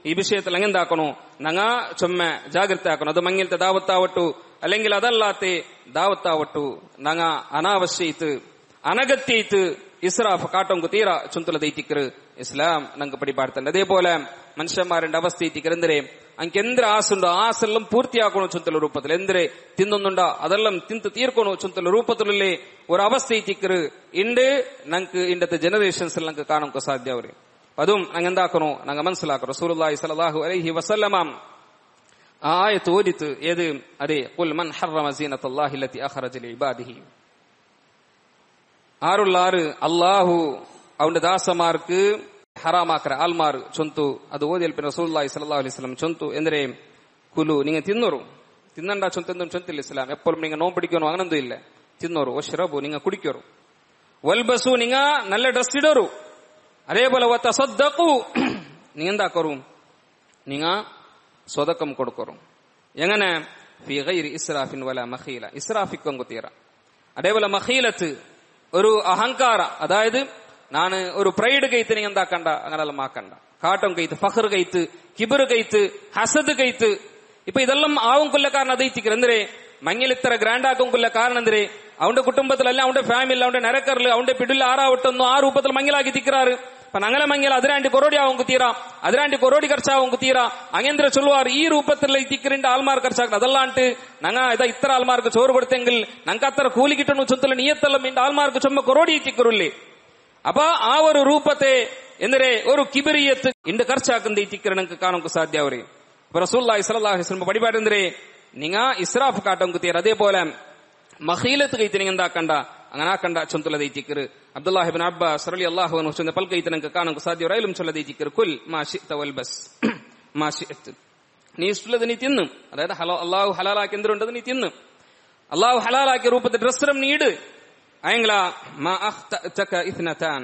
ഈ വിഷയത്തിൽ അങ്ങെന്താക്കണോ ഞങ്ങ ചൊമ്മ ജാഗ്രത ആക്കണം അത് മങ്ങിലത്തെ ദാവത്താവട്ടു അല്ലെങ്കിൽ അതല്ലാത്ത ദാവത്താവട്ടു ഞങ്ങ അനാവശ്യത്ത് അനഗത്യത്ത് ഇസ്രാഫ് കാട്ടോങ്ക് തീര ചുന്തല ദൈറ്റിക്കറ് ഇസ്ലാം ഞങ്ങൾക്ക് പടിപാടുത്തുണ്ട് അതേപോലെ മനുഷ്യന്മാരുടെ അവസ്ഥ എത്തിക്കരെന്തരെ അങ്ങ് എന്തൊരു ആസുണ്ടോ ആസെല്ലാം പൂർത്തിയാക്കണോ ചുന്തല രൂപത്തിൽ എന്തൊരു തിന്നുന്നുണ്ടോ അതെല്ലാം തിന്ന് തീർക്കണോ ചുന്തല രൂപത്തിലല്ലേ ഒരു അവസ്ഥ എത്തിക്കറ് ഉണ്ട് ഞങ്ങൾക്ക് ഇന്നത്തെ ജനറേഷൻസിൽ ഞങ്ങൾക്ക് കാണാൻ സാധ്യവര് അതും ഞങ്ങൾ എന്താക്കണോ ഞങ്ങൾ മനസ്സിലാക്കണം റസൂലുള്ളാഹി സ്വല്ലല്ലാഹു അലൈഹി വസല്ലമ ആ ആയത്ത് ഓദിത്ത് ഏത് അതെ ഖുൽ മൻ ഹറമ സീനത്തല്ലാഹി അല്ലതി അഖറജ ലിഇബാദിഹി ആറുള്ളാറ് അല്ലാഹു അവന്റെ ദാസമാർക്ക് ഹറാമാക്കര ആൽമാർ ചൊന്തു അത് ഓതിയൽ പിന്നെ റസൂലുള്ളാഹി സ്വല്ലല്ലാഹു അലൈഹി വസല്ലം ചൊന്തു എന്തിരെ കുലു നിങ്ങൾ തിന്നോರು ತಿನ್ನಂಡ ಚೊಂತೆಂದು ಚೊಂತಿಲ್ಲ ಇಸ್ಲಾಂ ಎಪ್ಪಲು ನಿಂಗೆ ನೋವು പിടിക്കണോ അങ്ങനൊന്നും ഇല്ല തിന്നോರು ವಶ್ರಬು നിങ്ങൾ കുടിക്കോರು വൽബസു നിങ്ങൾ നല്ല ഡ്രസ് ഇടോರು അതേപോലെ വതസദ്ദഖു നിങ്ങൾ എന്താക്കോರು നിങ്ങൾ സ്വതക്കം കൊടുക്കോರು എങ്ങനെ ഫീ ഗൈരി ഇസ്രാഫിൻ വലാ മഖീല ഇസ്രാഫിക്കും കുത്തിയറ അതേപോലെ മഖീലത്ത് ഒരു അഹങ്കാര അതായത് നാണ് ഒരു പ്രൈഡ് കൈത്ത് നിങ്ങൾ എന്താക്കണ്ട അങ്ങനെല്ലാം ആക്കണ്ട കാട്ടം കൈത്ത് ഫഖർ കൈത്ത് കിബർ കൈത്ത് ഹസദ് കൈത്ത് ഇപ്പൊ ഇതെല്ലാം ആവും കൊല്ലക്കാരൻ അതൈത്തിക്കർ എന്തിരെ മങ്ങിൽ ഇത്ര ഗ്രാൻഡ് ആക്കും കൊല്ല കാരണം എന്തിരെ അവന്റെ കുടുംബത്തിലല്ല അവന്റെ ഫാമിലി അവന്റെ നരക്കറിൽ അവന്റെ പിടിൽ ആറാവട്ടൊന്നും ആ രൂപത്തിൽ മങ്ങിലാക്കി തിക്കറാറ് അപ്പൊ ഞങ്ങളെ മങ്ങിൽ അതിരാണ്ടി കൊറോടി ആവും കുത്തീറ അതിരാണ്ടി കൊറോടി ಖರ್ಚಾവും കുത്തീറ അങ്ങേന്ദ്ര ചൊല്ലുവാർ ഈ രൂപത്തിൽ തിക്കറിന്റെ ആൾമാർ ಖರ್ಚಾക്കുന്നത് അതല്ലാണ്ട് ഞങ്ങ ഇതാ ഇത്ര ആൾമാർക്ക് ചോറ് കൊടുത്തെങ്കിൽ ഞങ്ങൾക്ക് അത്ര കൂലി കിട്ടണു ചൊന്തല നീയത്തെല്ലാം ഇന്റെ ആൾമാർക്ക് ചുമ കൊറോടി തിക്കറില്ലേ അപ്പൊ ആ ഒരു രൂപത്തെ എന്തിരെ ഒരു കിബിരിയത്ത് ഇണ്ട് ಖರ್ಚಾക്കുന്ന ഈ തിക്കർ ഞങ്ങൾക്ക് കാണുക സാധ്യവരെ റസൂലുള്ളാഹി സ്വല്ലല്ലാഹു അലൈഹി വസല്ലം പടിപാടെന്തരെ നിങ്ങ ഇസ്രാഫ് കാട്ടം കുത്തിയർ അതേപോലെ മഖീലത്ത് കൈത്ത് നിങ്ങൾ എന്താക്കണ്ട അങ്ങനെ ആക്കണ്ട ചൊന്തല ദൈറ്റിക്കർ അബ്ദുല്ലാഹി ഇബ്നു അബ്ബാസ് റളിയല്ലാഹു അൻഹു ചൊന്ന പൽക്കൈത്ത് നിങ്ങൾക്ക് കാണാൻ സാധ്യ റൈലും ചൊല്ല ദൈറ്റിക്കർ കുൽ മാ ശിഅത വൽബസ് മാ ശിഅത നീ ഇഷ്ടമുള്ളത് നീ തിന്നു അതായത് അല്ലാഹു ഹലാലാക്കി എന്തുണ്ടത് നീ തിന്നു അല്ലാഹു ഹലാലാക്കിയ രൂപത്തിൽ ഡ്രസ്സും നീ ഇട് അയങ്ങള മാ അഖ്തഅക ഇത്നതാൻ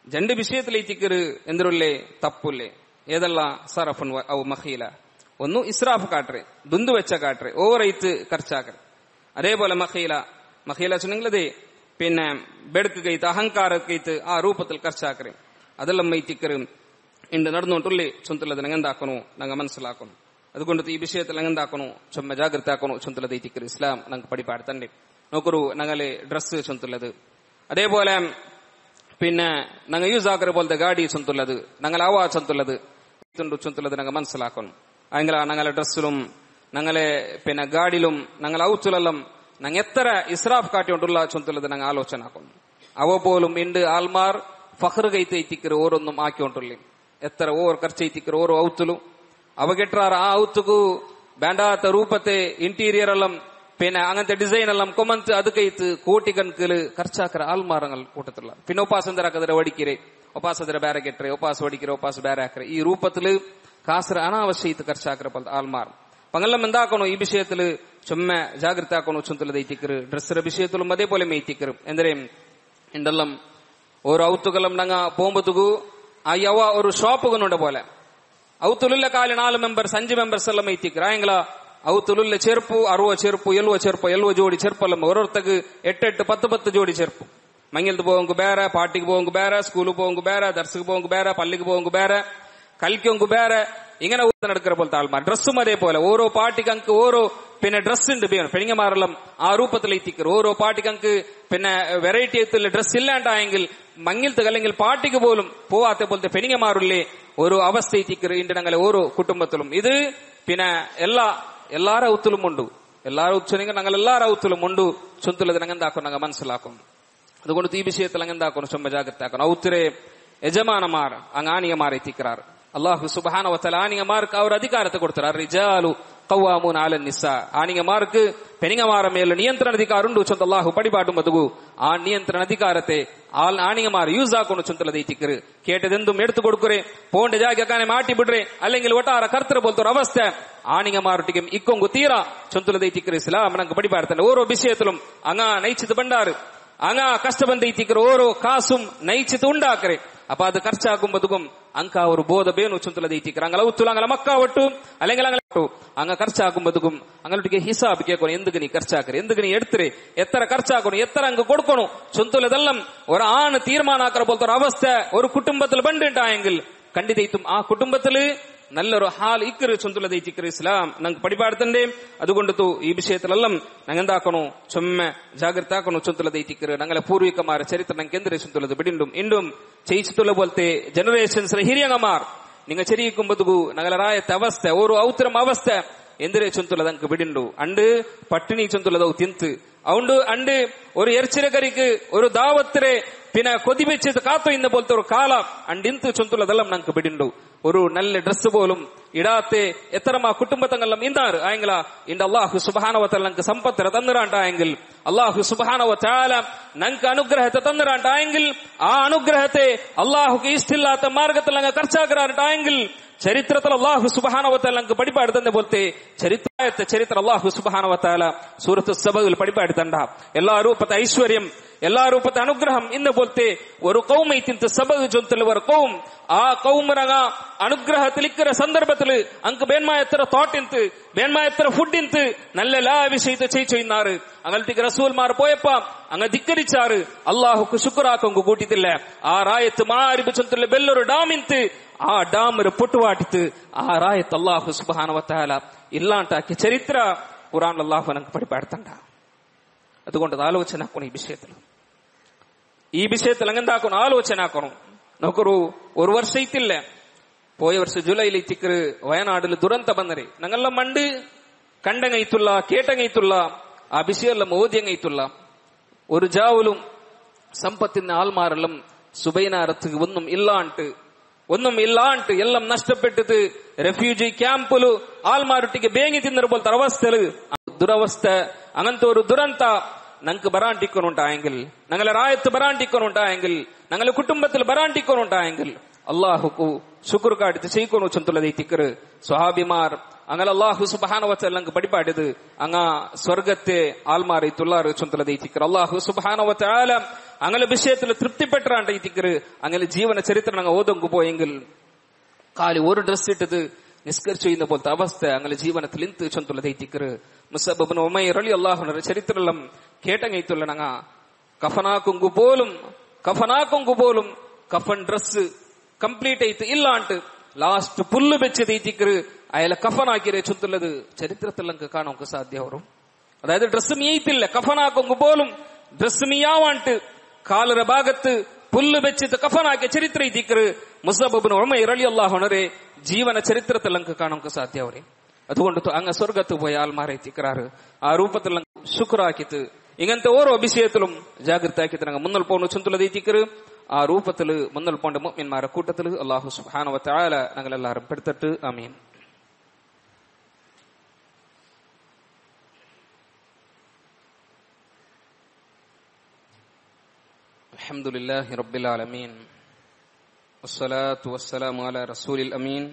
രണ്ട് വിഷയത്തിൽ ദൈറ്റിക്കർ എന്തുല്ലേ തപ്പുല്ലേ ഏതല്ല സറഫുൻ ഔ മഖീല ഒന്ന് ഇസ്രാഫ് കാട്ടറെ ദുന്തു വെച്ച കാട്ടറെ ഓവറൈത്ത് ಖರ್ಚಾക്കറെ അതേപോലെ മഖീല ചൊന്നെങ്കിലതേ പിന്നെ ബെടുക്ക് കൈത്ത് അഹങ്കാര കൈത്ത് ആ രൂപത്തിൽ ಖರ್ಚಾക്കറെ അതെല്ലാം മൈത്തിക്കറ് ഇണ്ട് നടന്നുകൊണ്ടുള്ളേ ചൊന്തലത് ഞങ്ങെന്താക്കണോ ഞങ്ങൾ മനസ്സിലാക്കണം അതുകൊണ്ട് ഈ വിഷയത്തിൽ ഞങ്ങെന്താക്കണോ ചൊമ്മ ജാഗ്രത ആക്കണോ ചൊന്തലത് ഇത്തിക്കറ് ഇസ്ലാം ഞങ്ങൾക്ക് പടിപാടുത്തണ്ടേ നോക്കൊരു ഞങ്ങളെ ഡ്രസ്സ് ചൊന്തുള്ളത് അതേപോലെ പിന്നെ ഞങ്ങൾ യൂസ് ആക്കറ പോലത്തെ ഗാഡി ചൊന്തുള്ളത് ഞങ്ങൾ ആവാ ചൊന്തുള്ളത് ചൊന്തുള്ളത് ഞങ്ങൾ മനസ്സിലാക്കണം അയെങ്കിൽ ഞങ്ങളെ ഡ്രസ്സിലും ഞങ്ങളെ പിന്നെ ഗാഡിലും ഞങ്ങൾ ഔത്തുലെല്ലാം ഞങ്ങൾ എത്ര ഇസ്രാഫ് കാട്ടിക്കൊണ്ടുള്ള ചൊന്തുള്ളത് ഞങ്ങൾ ആലോചന ആക്കുന്നു അവ പോലും ഇണ്ട് ആൽമാർ ഫഖർ കൈത്ത് എത്തിക്കറ് ഓരോന്നും ആക്കിക്കൊണ്ടുള്ളി എത്ര ഓവർ ಖರ್ಚೈತಿക്കറ് ഓരോ ഔത്തുലും അവ കെട്ടാറ് ആ ഔത്തുക്കു വേണ്ടാത്ത രൂപത്തെ ഇന്റീരിയർ എല്ലാം പിന്നെ അങ്ങനത്തെ ഡിസൈൻ എല്ലാം കൊമന്ത് അത് കൈത്ത് കോട്ടിക്കണക്കില് ಖರ್ಚಾക്കற ആൽമാറങ്ങൾ കൂട്ടത്തിലുള്ള പിന്നെ ഒപ്പാസന്തരാക്കതിരെ വടിക്കരെ ഒപ്പാസതിര ಬೇರೆ ಕೆಟ್ಟರೆ ಒಪಾಸ ಹೊಡಿಕರೆ ಒಪಾಸ ಬೇರೆ ಹಾಕ್ರೆ ಈ ರೂಪത്തില് കാസർ അനാവശ്യത്ത് ಖರ್ಚಾക്കற പോലത്തെ ആൽമാർ പങ്ങെല്ലാം എന്താക്കണോ ഈ വിഷയത്തില് ചുമ്മ ജാഗ്രത ആക്കണോ ചൊന്തല ദൈറ്റിക്കറ് ഡ്രസ്സിന്റെ വിഷയത്തിലും അതേപോലെ മെയ്ത്തിക്കറും എന്തരേ ഉണ്ടെല്ലാം ഓരോ ഔത്തുകളും ഞങ്ങ പോകുമ്പത്തുകു ആ യവ ഒരു ഷോപ്പുകളുണ്ട് പോലെ ഔത്തുലുള്ള കാലി 4 ಮೆಂಬರ್ಸ್ 5 ಮೆಂಬರ್ಸ್ എല്ലാം മെയ്ത്തിക്കറ് ആയെങ്കില ഔത്തുലുള്ള ചെറുപ്പു 60 ചെറുപ്പു 70 ജോഡി ചെറുപ്പെല്ലാം ഓരോരുത്തക്ക് 8 10 ജോഡി ചെറുപ്പു മങ്ങിലത്ത് പോകുമ്പോ ಬೇರೆ പാട്ടിക്ക് പോകുമ്പോ ಬೇರೆ സ്കൂളിൽ പോകുമ്പോ ಬೇರೆ ദർശക്ക് പോകുമ്പോ ಬೇರೆ പള്ളിക്ക് പോകുമ്പോ ಬೇರೆ കലിക്കൊങ്കു ಬೇರೆ ഇങ്ങനെ നടക്കുന്ന പോലത്തെ ആൾമാർ ഡ്രസ്സും അതേപോലെ ഓരോ പാട്ടിക്ക് അങ്ക് ഓരോ പിന്നെ ഡ്രസ് ഉണ്ട് പെണിങ്ങമാരെല്ലാം ആ രൂപത്തിൽ എത്തിക്കറ് ഓരോ പാട്ടിക്ക് അങ്ക് പിന്നെ വെറൈറ്റി എത്തുള്ള ഡ്രസ് ഇല്ലാണ്ടായെങ്കിൽ മങ്ങിലത്ത് അല്ലെങ്കിൽ പാട്ടിക്ക് പോലും പോവാത്ത പോലത്തെ പെണിങ്ങമാറില്ലേ ഓരോ അവസ്ഥ എത്തിക്കറ് ഇണ്ട് ഞങ്ങളെ ഓരോ കുടുംബത്തിലും ഇത് പിന്നെ എല്ലാര ഔത്തിലും ഉണ്ട് എല്ലാരും ഉച്ചനെങ്കിൽ ഞങ്ങൾ എല്ലാര ഔത്തിലും ഉണ്ട് ചൊന്തുള്ളത് ഞങ്ങൾ എന്താക്കും ഞങ്ങൾ മനസ്സിലാക്കും അതുകൊണ്ട് ഈ വിഷയത്തിൽ അങ്ങ് എന്താക്കണം ചൊമ്പ ജാഗ്രത ആക്കണം ഔത്തിരെ യജമാനമാർ അങ്ങ് ആനിയമാർ എത്തിക്കാറ് അല്ലാഹു സുബ്ഹാനഹു വ തആല ആണിങ്ങമാർക്ക് ആ ഒരു അധികാരത്തെ കൊടുത്തു. റിജാലു ഖവ്വാമൂന അലൻ നിസാ, ആണിങ്ങമാർക്ക് പെണ്ണുങ്ങമാರ ಮೇಲೆ ನಿಯಂತ್ರಣ ಅಧಿಕಾರ ಉಂಟು ಚಂತ ಅಲ್ಲಾಹು ಪಡಿಪಾಟು ಮದುಗು ಆ ನಿಯಂತ್ರಣ ಅಧಿಕಾರತೆ ആണിങ്ങമാർ യൂസ് ആക്കുന്നു ചൊന്തല ദൈത്തിക്കറ്. കേട്ടതെന്തും എടുത്തു കൊടുക്കുറെ, പോണ്ട ജാഗ്യക്കാനെ മാറ്റി ಬಿಡ್ರೆ, അല്ലെങ്കിൽ ಒಟ್ಟಾರ ಕರ್ತೃ ಬೋಲ್ತೋರ ಅವಸ್ಥೆ ആണിങ്ങമാരൊട്ടിക്കും ഇക്കൊങ്കു തീര ചൊന്തല ദൈത്തിക്കറ്. ഇസ്ലാം നമുക്ക് പഠിപ്പാടുത്തന്നെ ഓരോ വിഷയത്തിലും അങ്ങ നയിച്ചത് ബണ്ടാറ്, അങ്ങ കഷ്ടബಂದ ദൈത്തിക്കറ് ഓരോ കാസും നയിച്ചത് ഉണ്ടാക്കರೆ. അപ്പൊ അത് ಖರ್ಚಾಗುമ്പതും ಅಂಕ ಅವರು ಬೋಧ ಬೇನು ಚುಂತಲ ದೈತಿಕರ ಅಂಗಲ ಉತ್ತುಲ ಅಂಗಲ ಮಕ್ಕ ಒಟ್ಟು അല്ലെങ്കിൽ അങ്ങനെ അങ്ങ് ಖರ್ಚಾಗುമ്പതും അങ്ങോട്ടേക്ക് ഹിസാബ് കേൾക്കണം. എന്തുക്ക് നീ ಖರ್ಚಾക്കರೆ, എന്തുക്ക് നീ എടുത്തരെ, എത്ര ಖರ್ಚಾക്കണം, എത്ര അങ്ങ് കൊടുക്കണം ചൊന്തുലതെല്ലാം ഒരു ആണ് തീരുമാനാക്കറ പോലത്തെ ഒരു അവസ്ഥ ഒരു കുടുംബത്തിൽ ബണ്ടിട്ടായെങ്കിൽ കണ്ടിതൈത്തും ആ കുടുംബത്തില് നല്ലൊരു ഹാൽ ഇക്കറ് ചൊന്തുല ദൈത്തിക്കറ്. ഇസ്ലാം ഞങ്ങൾക്ക് പഠിപ്പാടുത്തണ്ടേ. അതുകൊണ്ടു ഈ വിഷയത്തിലെല്ലാം ഞങ്ങൾ എന്താക്കണു, ചൊമ്മ ജാഗ്രത ആക്കണു ചൊന്തുല ദൈത്തിക്കറ്. ഞങ്ങളെ പൂർവികമാരെ ചരിത്രം ഞങ്ങൾക്ക് എന്തിരെ ചൊന്തുലത് ಬಿಡಿಂಡುം ಇಂಡುം ചെയ്യിച്ചിട്ടുള്ള പോലത്തെ ജനറേഷൻസ് ಹಿರಿಯಂಗമാർ നിങ്ങൾ ചെറിയിക്കുമ്പതുകു ഞങ്ങളെ ರಾಯತ ಅವಸ್ಥೆ ಓರು ಔತರಂ ಅವಸ್ಥೆ ಎಂದರೆ ಚೊಂತುಲದ ಅಂಕ ಬಿಡಿಂಡು ಅಂಡು ಪಟ್ಟಿಣಿ ಚೊಂತುಲದವು ತಿಂತು ಅವಂಡು ಅಂಡು ഒരു എർച്ചിരകരിക്ക് ഒരു ദാവത്തിരെ പിന്നെ കൊതിവെച്ചത് കാത്തു ഇന്ന പോലത്തെ ഒരു കാല അണ്ടിന്ത് ചൊന്തുലതെല്ലാം ഞങ്ങൾക്ക് ಬಿಡಿಂಡು. ഒരു നല്ല ഡ്രസ് പോലും ഇടാത്തെ എത്രമാ കുടുംബത്തങ്ങളെല്ലാം ഇന്താറ് ആയെങ്കില ഇണ്ട് അല്ലാഹു സുബ്ഹാനഹു വ തആല ഞങ്ങൾക്ക് സമ്പത്ത് തന്നിരാണ്ടായെങ്കിൽ, അല്ലാഹു സുബ്ഹാനഹു വ തആല ഞങ്ങൾക്ക് അനുഗ്രഹത്തെ തന്നിരാണ്ടായെങ്കിൽ ആ അനുഗ്രഹത്തെ അല്ലാഹുക്ക് ഇഷ്ടമില്ലാത്ത മാർഗത്തിൽ ഞങ്ങൾ ಖರ್ಚಾಕರಾണ്ടായെങ്കിൽ ചരിത്രത്തിൽ അല്ലാഹു സുബ്ഹാനഹു വ തആല ഞങ്ങൾക്ക് പഠിപ്പാടുത്തന്നെ പോലത്തെ ചരിത്ര അല്ലാഹു സുബ്ഹാനഹു വ തആല സൂറത്ത് സബയിൽ പഠിപ്പാടുത്തണ്ട. എല്ലാ രൂപത്തെ ഐശ്വര്യം, എല്ലാ രൂപത്തെ അനുഗ്രഹം ഇന്ന പോലത്തെ ഒരു കൗമൈ തിന്ത് സബ ചൊന്തൽ ഒരു കൗം ആ കൗമരങ്ങ അനുഗ്രഹത്തിലിക്കര സന്ദർഭത്തില് അങ്ക് ಬೇನ್ಮಾಯತ್ತರ ಥಾಟ್ ಇಂತು ಬೇನ್ಮಾಯತ್ತರ ಫುಡ್ ಇಂತು നല്ല എല്ലാ വിഷയത്തെ ചെയ്യിന്നാറ്. അങ്ങനത്തേക്ക് റസൂൽമാർ പോയപ്പ അങ്ങ് ധിക്കരിച്ചാറ്. അള്ളാഹുക്ക് ശുക്രാക്കൊങ്കു കൂട്ടിത്തില്ല. ആ റായത്ത് മാരിബ് ചൊന്തൽ ബെല്ലൊരു ഡാമിന്ത് ആ ഡാമൊരു പൊട്ടുവാട്ടിത്ത് ആ റായത്ത് അല്ലാഹു സുബ്ഹാനഹു വ തആല ഇല്ലാണ്ടാക്കിയ ചരിത്ര ഖുർആനിൽ അല്ലാഹു നമുക്ക് പഠിപ്പാടുത്തണ്ട. അതുകൊണ്ട് ആലോചന ആക്കണം ഈ വിഷയത്തിൽ അങ്ങെന്താക്കണം, ആലോചന ആക്കണം. നമുക്കൊരു ഒരു വർഷ ഇത്തില്ല, പോയ വർഷ ജൂലൈയിൽ ഇത്തിക്കറ് വയനാടിൽ ദുരന്ത ಬಂದರೆ ഞങ്ങളെല്ലാം മണ്ട് കണ്ടങ്ങൈത്തുള്ള കേട്ടങ്ങൈത്തുള്ള ആ വിഷയെല്ലാം ഓദ്യങ്ങൈത്തുള്ള ഒരു ജാവലും സമ്പത്തിന്റെ ആൾമാരെല്ലാം സുബൈനാരത്ത് ഒന്നും ഇല്ലാണ്ട് എല്ലാം നഷ്ടപ്പെട്ടിട്ട് റെഫ്യൂജി ക്യാമ്പുలు ആൾമാരൊಟ್ಟಿಗೆ ಬೇಂಗಿ ತಿನ್ನರ പോലത്തെ അവസ്ഥല് ദുരവസ്ഥ അങ്ങനത്തെ ഒരു ദുരന്ത ഞങ്ങൾക്ക് ബറാണ്ടിക്കൊണ്ടുണ്ടായെങ്കിൽ, ഞങ്ങളെ റായത്ത് ബറാണ്ടിക്കൊണ്ടുണ്ടായെങ്കിൽ, ഞങ്ങളെ കുടുംബത്തിൽ ബറാണ്ടിക്കൊണ്ടുണ്ടായെങ്കിൽ അള്ളാഹുക്കു ശുക്ർ കാട്ടിട്ട് ചെയ്യിക്കൊണ്ടു ചൊന്തുലതൈത്തിക്കറ്. സ്വഹാബിമാർ അങ്ങനെ അള്ളാഹു സുബ്ഹാനഹു വ തആല ഞങ്ങൾക്ക് പഠിപ്പാടിയത് അങ്ങ സ്വർഗത്തെ ആൽമാറി തുള്ളാറ് ചൊന്തുലതൈത്തിക്കറ്. അള്ളാഹു സുബ്ഹാനഹു വ തആല അങ്ങനെ വിഷയത്തിൽ തൃപ്തിപ്പെട്ടാണ്ടൈത്തിക്കറ്. അങ്ങനെ ജീവന ചരിത്രം ഞങ്ങൾ ഓതൊങ്കു പോയെങ്കിൽ കാലി ഒരു ഡ്രസ് ഇട്ടത് നിസ്കരിച്ചു ചെയ്യുന്ന പോലത്തെ അവസ്ഥ അങ്ങനെ ജീവനത്തിൽ ಇಂತು ചൊന്തുലതൈത്തിക്കറ്. മുസഅബ് ഇബ്നു ഉമൈർ റളിയല്ലാഹു അൻഹു ചരിത്രമെല്ലാം കേട്ടങ്ങൈത്തുള്ള ഞങ്ങ കഫനാക്കുങ്കു പോലും കഫൻ ഡ്രസ് ಕಂಪ್ಲೀಟ್ ಐತು ಇಲ್ಲಾಂಟು ಲಾಸ್ಟ್ ಪುಲ್ಲು ಬೆಚ್ಚದೈತಿಕ್ಕರು ಅಯಲ ಕಫನ್ ಹಾಕಿರೆ ಚುಂತುಲ್ಲದು ಚರಿತ್ರത്തിൽ നമുക്ക് കാണാൻ സാധ്യ വരും. അതായത് ഡ്രസ് മീയത്തില്ല, കഫനാക്കുങ്കു പോലും ഡ്രസ് മീയാവാണ്ട് കാലര ഭാഗത്ത് പുല്ല് വെച്ചിട്ട് കഫനാക്കിയ ചരിത്ര ഇതിക്കറ് മുസഅബ് ഇബ്നു ഉമൈർ റളിയല്ലാഹു അൻഹു ജീവന ചരിത്രത്തിൽ നമുക്ക് കാണാൻ സാധ്യ വരും. അതുകൊണ്ട് അങ്ങ് സ്വർഗത്ത് പോയ ആൾമാരെ എത്തിക്കറാറ് ആ രൂപത്തിൽ ശുക്രാക്കിത്ത് ഇങ്ങനത്തെ ഓരോ വിഷയത്തിലും ജാഗ്രത ആക്കിയിട്ട് ഞങ്ങൾ മുന്നൽ പോകുന്ന ചുന്തുലത് എത്തിക്കറ്. ആ രൂപത്തില് മുന്നൽ പോണ്ട മുഅ്മിൻമാരെ കൂട്ടത്തില് അല്ലാഹു സുബ്ഹാനഹു വ തആല ഞങ്ങളെല്ലാവരും പെടുത്തിട്ട് ആമീൻ. അൽഹംദുലില്ലാഹി റബ്ബിൽ ആലമീൻ വസ്സലാത്തു വസ്സലാമു അലാ റസൂലിൽ അമീൻ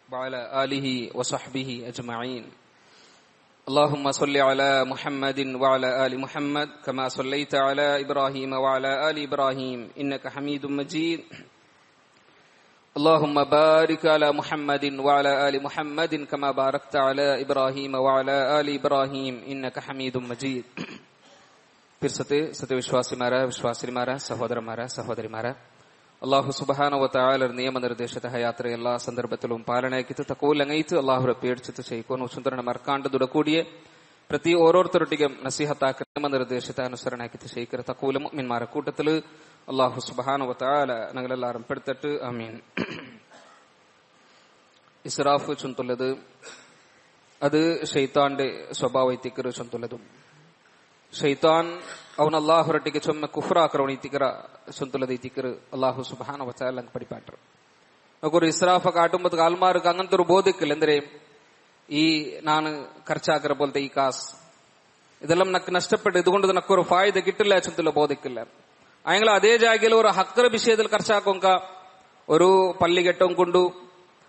വഅലാ ആലിഹി വസഹ്ബിഹി അജ്മഈൻ. اللهم صل على محمد وعلى آل محمد كما صليت على إبراهيم وعلى آل إبراهيم إنك حميد مجيد. اللهم بارك على محمد وعلى آل محمد كما باركت على إبراهيم وعلى آل إبراهيم إنك حميد مجيد. फिर സത്യവിശ്വാസിമാരെ സഹോദരന്മാരെ അള്ളാഹു സുബ്ഹാനഹു വ തആല നിയമനിർദ്ദേശത്തെ യാത്ര എല്ലാ സന്ദർഭത്തിലും പാലനയാക്കിത്ത് തഖ്വലങ്ങൈത്ത് അള്ളാഹുരെ പേടിച്ചിട്ട് ചെയ്യിക്കുന്നു സുന്ദരನ ಮರ್ಕಾಂಡ ದುಡಕೂಡಿಯ ಪ್ರತಿ ಓರೋರ್ತರೊಟ್ಟಿಗೆ ನಸೀಹತಾಕ ನಿಯಮನಿರ್ದೇಶತೆ ಅನುಸರಣೆಯಾಕಿತ್ತು ചെയ്യിക്കರ തഖ്വല മുഅ്മിൻമാരെ കൂട്ടത്തില് അള്ളാഹു സുബ്ഹാനഹു വ തആല ഞങ്ങളെല്ലാവരും പെടുത്തിട്ട് ആമീൻ. ഇസ്രാഫ് ചൊന്തുള്ളത് അത് ಶೈತಾന്റെ ಸ್ವಭಾವೈತಿಕರು ಚೊಂತುಲದು. ಶೈತಾನ್ ಅವನ ಅಲ್ಲಾಹರೊಟ್ಟಿಗೆ ಚೊಮ್ಮೆ ಕುಫ್ರ ಆಕ್ರವಣಿತಿಕರ ಚೊಂತುಲದೈತಿಕರು ಅಲ್ಲಾಹು ಸುಬ್ಹಾನಹು ವ ತಆಲ ಪಡಿಪಾಟ್ರು. നമുക്കൊരു ഇസ്രാഫ കാട്ടുമ്പോ ആൾമാർക്ക് അങ്ങനത്തെ ഒരു ബോധിക്കില്ല. എന്തേ ഈ നാണ് ഖർച്ചാക്കിற പോലത്തെ ഈ കാസ് ഇതെല്ലാം നക്ക് നഷ്ടപ്പെട്ട് ഇതുകൊണ്ട് നക്കൊരു ഫായ്ദ കിട്ടില്ല ചുറ്റുള്ള ബോധിക്കില്ല. അയങ്ങൾ അതേ ജാഗയിൽ ഒരു ഹക്കറ വിഷയത്തിൽ ഖർച്ചാക്കൊങ്ക ഒരു പള്ളി കെട്ടവും കൊണ്ടു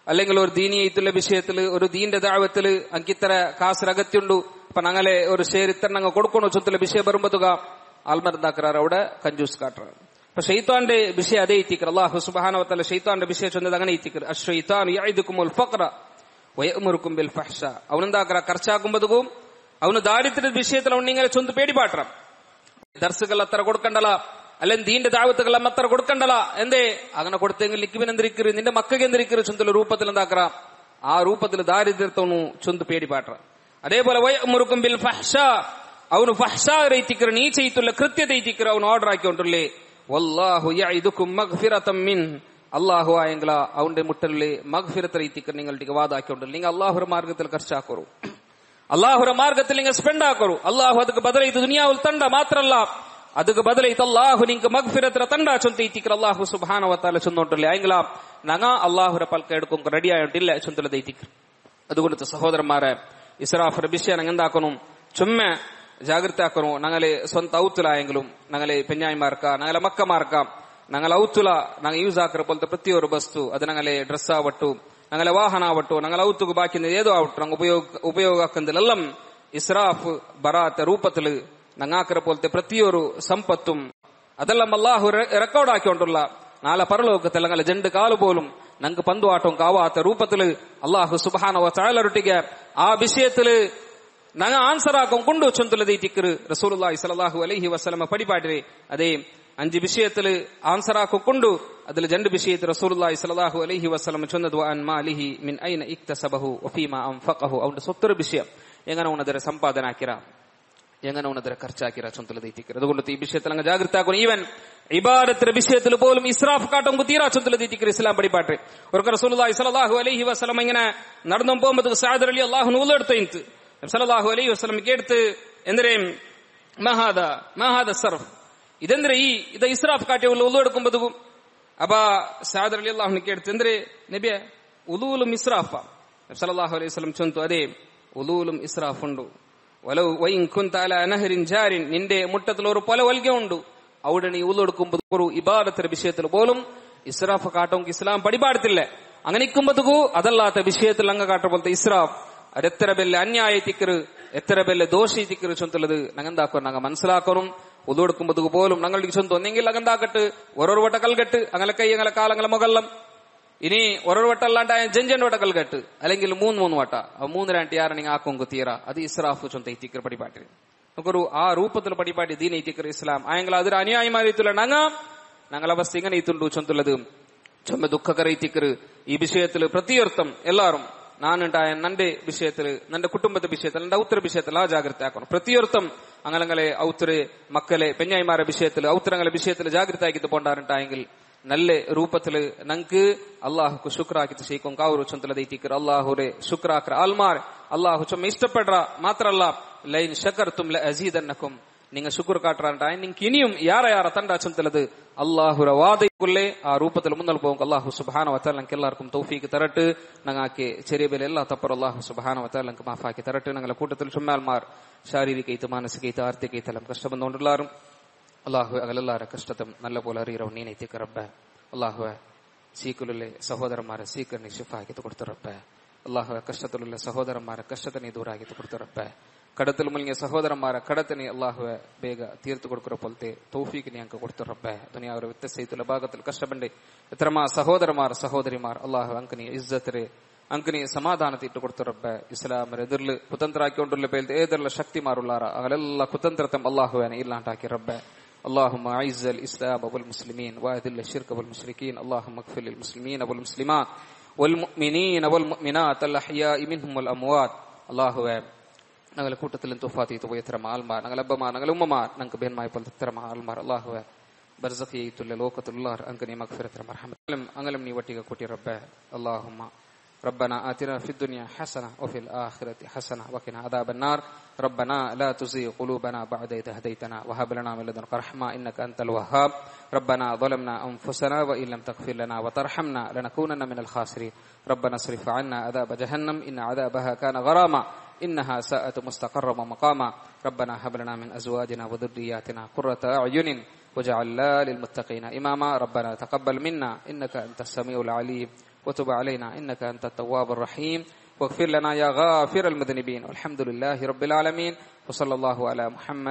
അല്ലെങ്കിൽ ഒരു ദീനീയത്തുള്ള വിഷയത്തിൽ ഒരു ദീന്റെ ദാവത്തില് അങ്കിത്തര കാസ് അഗത്യുണ്ടു അപ്പൊ ഞങ്ങളെ ഒരു ഷെയർ ഇത്ര ഞങ്ങൾ കൊടുക്കണോ ചുറ്റുള്ള വിഷയം വരുമ്പോതുക ആൽമരുന്നാക്കാറ് അവിടെ കഞ്ചൂസ് കാട്ടുறாரு. അപ്പൊ ഷെയ്ത്താന്റെ വിഷയം അതേ ഇത്തിക്കർ. അല്ലാഹു സുബ്ഹാനഹു വ തആല ഷെയ്ത്താന്റെ വിഷയം ചൊന്നത് അങ്ങനെ ഇത്തിക്കർ. അശ്ശൈത്താനു യഇദുകുമുൽ ഫഖറ വയഅമുറുകും ബിൽ ഫഹ്ഷ. അവനെന്താക്കറ ഖർച്ചാക്കുമ്പോതും അവന് ദാരിദ്ര്യ വിഷയത്തിൽ അവൻ നിങ്ങൾ ചൊന്ത് പേടിപാട്ടം. ദർസുകൾ അത്ര കൊടുക്കണ്ടല അല്ലെങ്കിൽ ദീന്റെ ദാവത്തുകൾ അത്ര കൊടുക്കണ്ടല. എന്തേ അങ്ങനെ കൊടുത്തെങ്കിൽ നിക്കുവിനെന്തിരിക്കര് നിന്റെ മക്കൾക്ക് എന്തിരിക്കര് ചൊന്തുള്ള രൂപത്തിൽ എന്താക്കറ ആ രൂപത്തിൽ ദാരിദ്ര്യത്തോണു ചൊന്ത് പേടിപാട്ട. അതേപോലെ വയഅമുറുകും ബിൽ ഫഹ്ഷ ಅವನು ಫಹ್ಶಾ ರೈತಿಕರ ನೀಚ ಇತ್ತುಲ್ಲ ಕೃತ್ಯತೆ ಇತಿಕರ ಅವನು ಆರ್ಡರ್ ಹಾಕಿಕೊಂಡ್ರಲ್ಲೇ ವಲ್ಲಾಹು ಯಇದುಕುಂ ಮಗ್ಫಿರತಂ ಮಿನ್ അള്ളാഹു ആയെങ്കില അവന്റെ മുട്ടലിലെ മഗ്ഫിറത്ത് റൈത്തിക്കർ നിങ്ങളുടെ വാദ ആക്കിക്കൊണ്ടല്ലോ. നിങ്ങൾ അള്ളാഹുര മാർഗത്തിൽ ഖർച്ചാക്കറു, അള്ളാഹുര മാർഗത്തിൽ നിങ്ങൾ സ്പെൻഡ് ആക്കറു. അള്ളാഹു ಅದಕ್ಕೆ ಬದಲೈತು ದುನಿಯಾವಲ್ ತಂಡ ಮಾತ್ರ ಅಲ್ಲ, ಅದಕ್ಕೆ ಬದಲೈತು ಅಲ್ಲಾಹು ನಿಂಗೆ ಮಗ್ಫಿರತ್ರ ತಂಡ ಚೊಂತ ಇತಿಕರ ಅಲ್ಲಾಹು ಸುಬ್ಹಾನಹು ವ തആല ചൊന്നോണ്ടല്ലേ. ആയെങ്കില ഞങ്ങ അള്ളാഹുര പൽക്ക എടുക്കും റെഡി ആയിട്ടില്ല ചൊന്തല ദൈത്തിക്കർ. അതുകൊണ്ട് സഹോദരന്മാരെ ഇസ്രാഫിന്റെ വിഷയം ഞങ്ങൾ എന്താക്കണം, ചുമ്മ ജാഗ്രത ആക്കണം. ഞങ്ങളെ സ്വന്തം ഔത്തുലായെങ്കിലും ഞങ്ങളെ പെഞ്ഞായിമാർക്ക ഞങ്ങളെ മക്കമാർക്ക ഞങ്ങളെ ഔത്തുല ഞങ്ങൾ യൂസ് ആക്കുന്ന പോലത്തെ പ്രത്യേക വസ്തു അത് ഞങ്ങളെ ഡ്രസ് ആവട്ടു ഞങ്ങളെ വാഹന ആവട്ടു ഞങ്ങളെ ഔത്തുക്ക് ബാക്കി ഏതോ ആവട്ടു ഞങ്ങൾ ഉപയോഗാക്കുന്നതിലെല്ലാം ഇസ്രാഫ് ബറാത്ത രൂപത്തില് ഞങ്ങാക്കിற പോലത്തെ പ്രത്യേക സമ്പത്തും അതെല്ലാം അല്ലാഹു റെക്കോർഡ് ആക്കിക്കൊണ്ടുള്ള നാളെ പരലോകത്തിൽ ഞങ്ങളെ ജണ്ട് കാല് പോലും ഞങ്ങൾക്ക് പന്തുവാട്ടം കാവാത്ത രൂപത്തില് അല്ലാഹു സുബ്ഹാനഹു വ തആലൊട്ടിಗೆ ആ വിഷയത്തില് ഞങ്ങൾ ആൻസർ ആക്കും കൊണ്ടു ചൊന്തുള്ളത് ഇത്തിക്കറ്. റസൂലുള്ളാഹി സ്വല്ലല്ലാഹു അലൈഹി വസല്ലമ പടിപാടിരെ അതേ 5 വിഷയത്തില് ആൻസർ ആക്കും കൊണ്ടു അതിൽ 2 വിഷയത്തിൽ റസൂലുള്ളാഹി സ്വല്ലല്ലാഹു അലൈഹി വസല്ലമ ചൊന്നത് വഅൻ മാലിഹി മിൻ ഐന ഇക്തസബഹു വഫീമാ അൻഫഖഹു. അവന്റെ സ്വത്തൊരു വിഷയം എങ്ങനെ ഉണതര സമ്പാദന ആക്കിറ എങ്ങനെ ഉണതര ഖർച്ചാക്കിറ ചൊന്തുള്ളത് ഇത്തിക്കറ്. അതുകൊണ്ട് ഈ വിഷയത്തിൽ അങ്ങ് ജാഗ്രത ആക്കണം. ഈവൻ ഇബാദത്തിന്റെ വിഷയത്തിൽ പോലും ഇസ്രാഫ് കാട്ടും തീരാ ചൊന്തുള്ളത് ഇത്തിക്കറ് ഇസ്ലാം പടിപാട്ട്. ഒരു റസൂലുള്ളാഹി സ്വല്ലല്ലാഹു അലൈഹി വസല്ലമ ഇങ്ങനെ നടന്നു പോകുമ്പോൾ സഅദ് റളിയല്ലാഹു അൻഹു ഉള്ളെടുത്തു സല്ലല്ലാഹു അലൈഹി വസല്ലം കേട്ട് എന്തരേ മഹാദ സർഫ് ഇതെന്തര ഈ ഇത് ഇസ്രാഫ് കാട്ടിയ ഉളു എടുക്കുമ്പോതും അപ്പൊ സഅദ് റളിയല്ലാഹു അൻഹു കേട്ട് എന്തരേ നബിയെ ഉളൂലും ഇസ്രാഫ. സല്ലല്ലാഹു അലൈഹി വസല്ലം ചൊന്തു അതേ ഉളൂലും ഇസ്രാഫ് ഉണ്ട്. വലൗ വഇൻ കുൻത അലാ നഹരിൻ ജാരിൻ നിന്റെ മുട്ടത്തിൽ ഒരു പൊല ഒൽകെ ഉണ്ട് അവിടെ നീ ഉളു എടുക്കുമ്പോൾ ഒരു ഇബാദത്തിന്റെ വിഷയത്തിൽ പോലും ഇസ്രാഫ് കാട്ടും ഇസ്ലാം പടിപാടത്തില്ല. അങ്ങനെ ഇക്കുമ്പോതും അതല്ലാത്ത വിഷയത്തിൽ അങ്ങ് കാട്ട പോലത്തെ ഇസ്രാഫ് അത് എത്ര ബെല്ലെ അന്യായ തിക്കറ് എത്ര ബെല്ലെ ദോഷ തിക്കറ് ചൊന്തുള്ളത് ഞങ്ങെന്താക്കണം ഞങ്ങൾ മനസ്സിലാക്കണം. ഉതുകൊടുക്കുമ്പോൾ പോലും ഞങ്ങളുടെ ചൊന്തു ഒന്നെങ്കിൽ അങ്ങെന്താക്കട്ട് ഓരോ വട്ട കൽകെട്ട് അങ്ങനെ കൈ അങ്ങനെ കാലങ്ങളെ മുകള്ളം ഇനി ഓരോ വട്ടം അല്ലാണ്ട് ജഞ്ചൻ വട്ട കൽകെട്ട് അല്ലെങ്കിൽ 3 വട്ട 3 രാണ്ടി ആറ് നിങ്ങൾ ആക്കും തീര അത് ഇസ്രാഫ് ചൊന്ത ഈ തിക്കറ് പടിപാട്ടി നമുക്കൊരു ആ രൂപത്തിൽ പടിപാട്ടി ദീന ഈ തിക്കറ് ഇസ്ലാം ആയെങ്കിൽ അതൊരു അന്യായമായിട്ടുള്ള ഞങ്ങളെ അവസ്ഥ ഇങ്ങനെ ഇത്തുണ്ടു ചൊന്തുള്ളത് ചൊമ്മ ദുഃഖകര ഈ തിക്കറ്. ഈ വിഷയത്തിൽ പ്രത്യർത്ഥം എല്ലാവരും നാനുണ്ടായ നന്റെ വിഷയത്തില് നന്റെ കുടുംബത്തെ വിഷയത്തിൽ നന്റെ ഔത്തര വിഷയത്തിൽ ആ ജാഗ്രത ആക്കണം. പ്രത്യർത്ഥം അങ്ങനെ ഔത്തര് മക്കളെ പെഞ്ഞായിമാരെ വിഷയത്തിൽ ഔത്തരങ്ങളെ വിഷയത്തിൽ ജാഗ്രത ആക്കിട്ട് പോണ്ടാറുണ്ടായെങ്കിൽ നല്ല രൂപത്തില് ഞങ്ങൾക്ക് അള്ളാഹുക്ക് ശുക്രാക്കിട്ട് ചെയ്യും കാവൂർ ചൊന്തലതീറ്റിക്കർ. അള്ളാഹുരെ ശുക്രാക്കർ ആൽമാർ അള്ളാഹു ചൊമ്മ ഇഷ്ടപ്പെടുക മാത്രല്ല ലൈൻ ശക്കർത്തും ലഅസീദന്നക്കും നിങ്ങൾ ശുക്ർ കാട്ടാറുണ്ടായ നിങ്ങൾക്ക് ഇനിയും യാര തണ്ട ചൊന്തലത് അള്ളാഹുര വാദക്കുള്ളേ ആ രൂപത്തിൽ മുന്നൽ പോകും. അള്ളാഹു സുബ്ഹാനഹു വ തആല ഞങ്ങൾക്ക് എല്ലാവർക്കും തൗഫീഖ് തരട്ട്. ഞങ്ങൾക്ക് ചെറിയ വില എല്ലാ തപ്പർ അള്ളാഹു സുബ്ഹാനഹു വ തആല ഞങ്ങൾക്ക് മാഫാക്കി തരട്ട്. ഞങ്ങളുടെ കൂട്ടത്തിൽ ചുമ്മാൽമാർ ശാരീരികൈത്ത് മാനസികൈത്ത് ആർത്തികൈത്തെല്ലാം കഷ്ടബന്ധമുണ്ടാറും അള്ളാഹു അകലെല്ലാവരുടെ കഷ്ടത്തും നല്ല പോലെ അറിയറവും നീനൈത്തിക്ക് റബ്ബെ. അള്ളാഹു സീക്കുലുള്ള സഹോദരന്മാരെ സീക്കറിനെ ഷിഫാക്കി കൊടുത്തു റബ്ബെ. അള്ളാഹു കഷ്ടത്തിലുള്ള സഹോദരന്മാരെ കഷ്ടത്തിനെ ദൂരാക്കി കൊടുത്തു റബ്ബെ. കടത്തിൽ മുങ്ങിയ സഹോദരന്മാരെ കടത്തിനെ അള്ളാഹുവെ ಬೇಗ തീർത്തു കൊടുക്കുന്ന പോലത്തെ തൗഫീഖിനെ ഞങ്ങൾക്ക് കൊടുത്തു റബ്ബെ. ദുനിയാവിലെ വ്യത്യസ്തയുള്ള ഭാഗത്തിൽ കഷ്ടപ്പെട്ട് എത്രമാ സഹോദരന്മാർ സഹോദരിമാർ അള്ളാഹു അങ്കിനി ഇസ്സത്തിരെ അങ്കിനി സമാധാനത്തെ ഇട്ട് കൊടുത്തു റബ്ബെ. ഇസ്ലാമിനെ എതിരിൽ കുതന്ത്രാക്കിക്കൊണ്ടുള്ള പേരിൽ ഏതെല്ലാം ശക്തിമാരുള്ളാറ അവരെല്ലാം കുതന്ത്രത്വം അള്ളാഹുവിനെ ഇല്ലാണ്ടാക്കി റബ്ബെ. اللهم اعز الاسلام والمسلمين واذل الشرك والمشركين اللهم اغفر للمسلمين والمسلمات والمؤمنين والمؤمنات الاحياء منهم والاموات. അല്ലാഹുവേ ഞങ്ങളുടെ കൂട്ടത്തിൽ തുഫാത്ത് പോയ ഇത്തരം ആൾമാർ ഞങ്ങളുടെ അബ്ബമാർ ഞങ്ങളുടെ ഉമ്മമാർ ഞങ്ങൾക്ക് ബേന്മായ പോലത്തെ ഇത്തരം ആൾമാർ അല്ലാഹുവേ ബർസഖിയത്തുള്ള ലോകത്തുള്ള അങ്കനെ മഗ്ഫിറത്തും റഹ്മത്തും അങ്ങലും നീ വട്ടിക കൂട്ടി റബ്ബേ. അല്ലാഹുമ്മ ربنا آتنا في الدنيا حسنة وفي الآخرة حسنة وقنا عذاب النار ربنا لا تزغ قلوبنا بعد إذ هديتنا وهب لنا من لدنك رحمة إنك أنت الوهاب ربنا ظلمنا أنفسنا وإن لم تغفر لنا وترحمنا لنكونن من الخاسرين ربنا اصرف عنا عذاب جهنم إن عذابها كان غراما إنها ساءت مستقرا ومقاما ربنا هب لنا من أزواجنا وذرياتنا قرة أعين وجعلنا للمتقين إماما ربنا تقبل منا إنك أنت السميع العليم وتب علينا إنك أنت التواب الرحيم واغفر لنا يا غافر المذنبين والحمد لله رب العالمين وصلى الله على محمد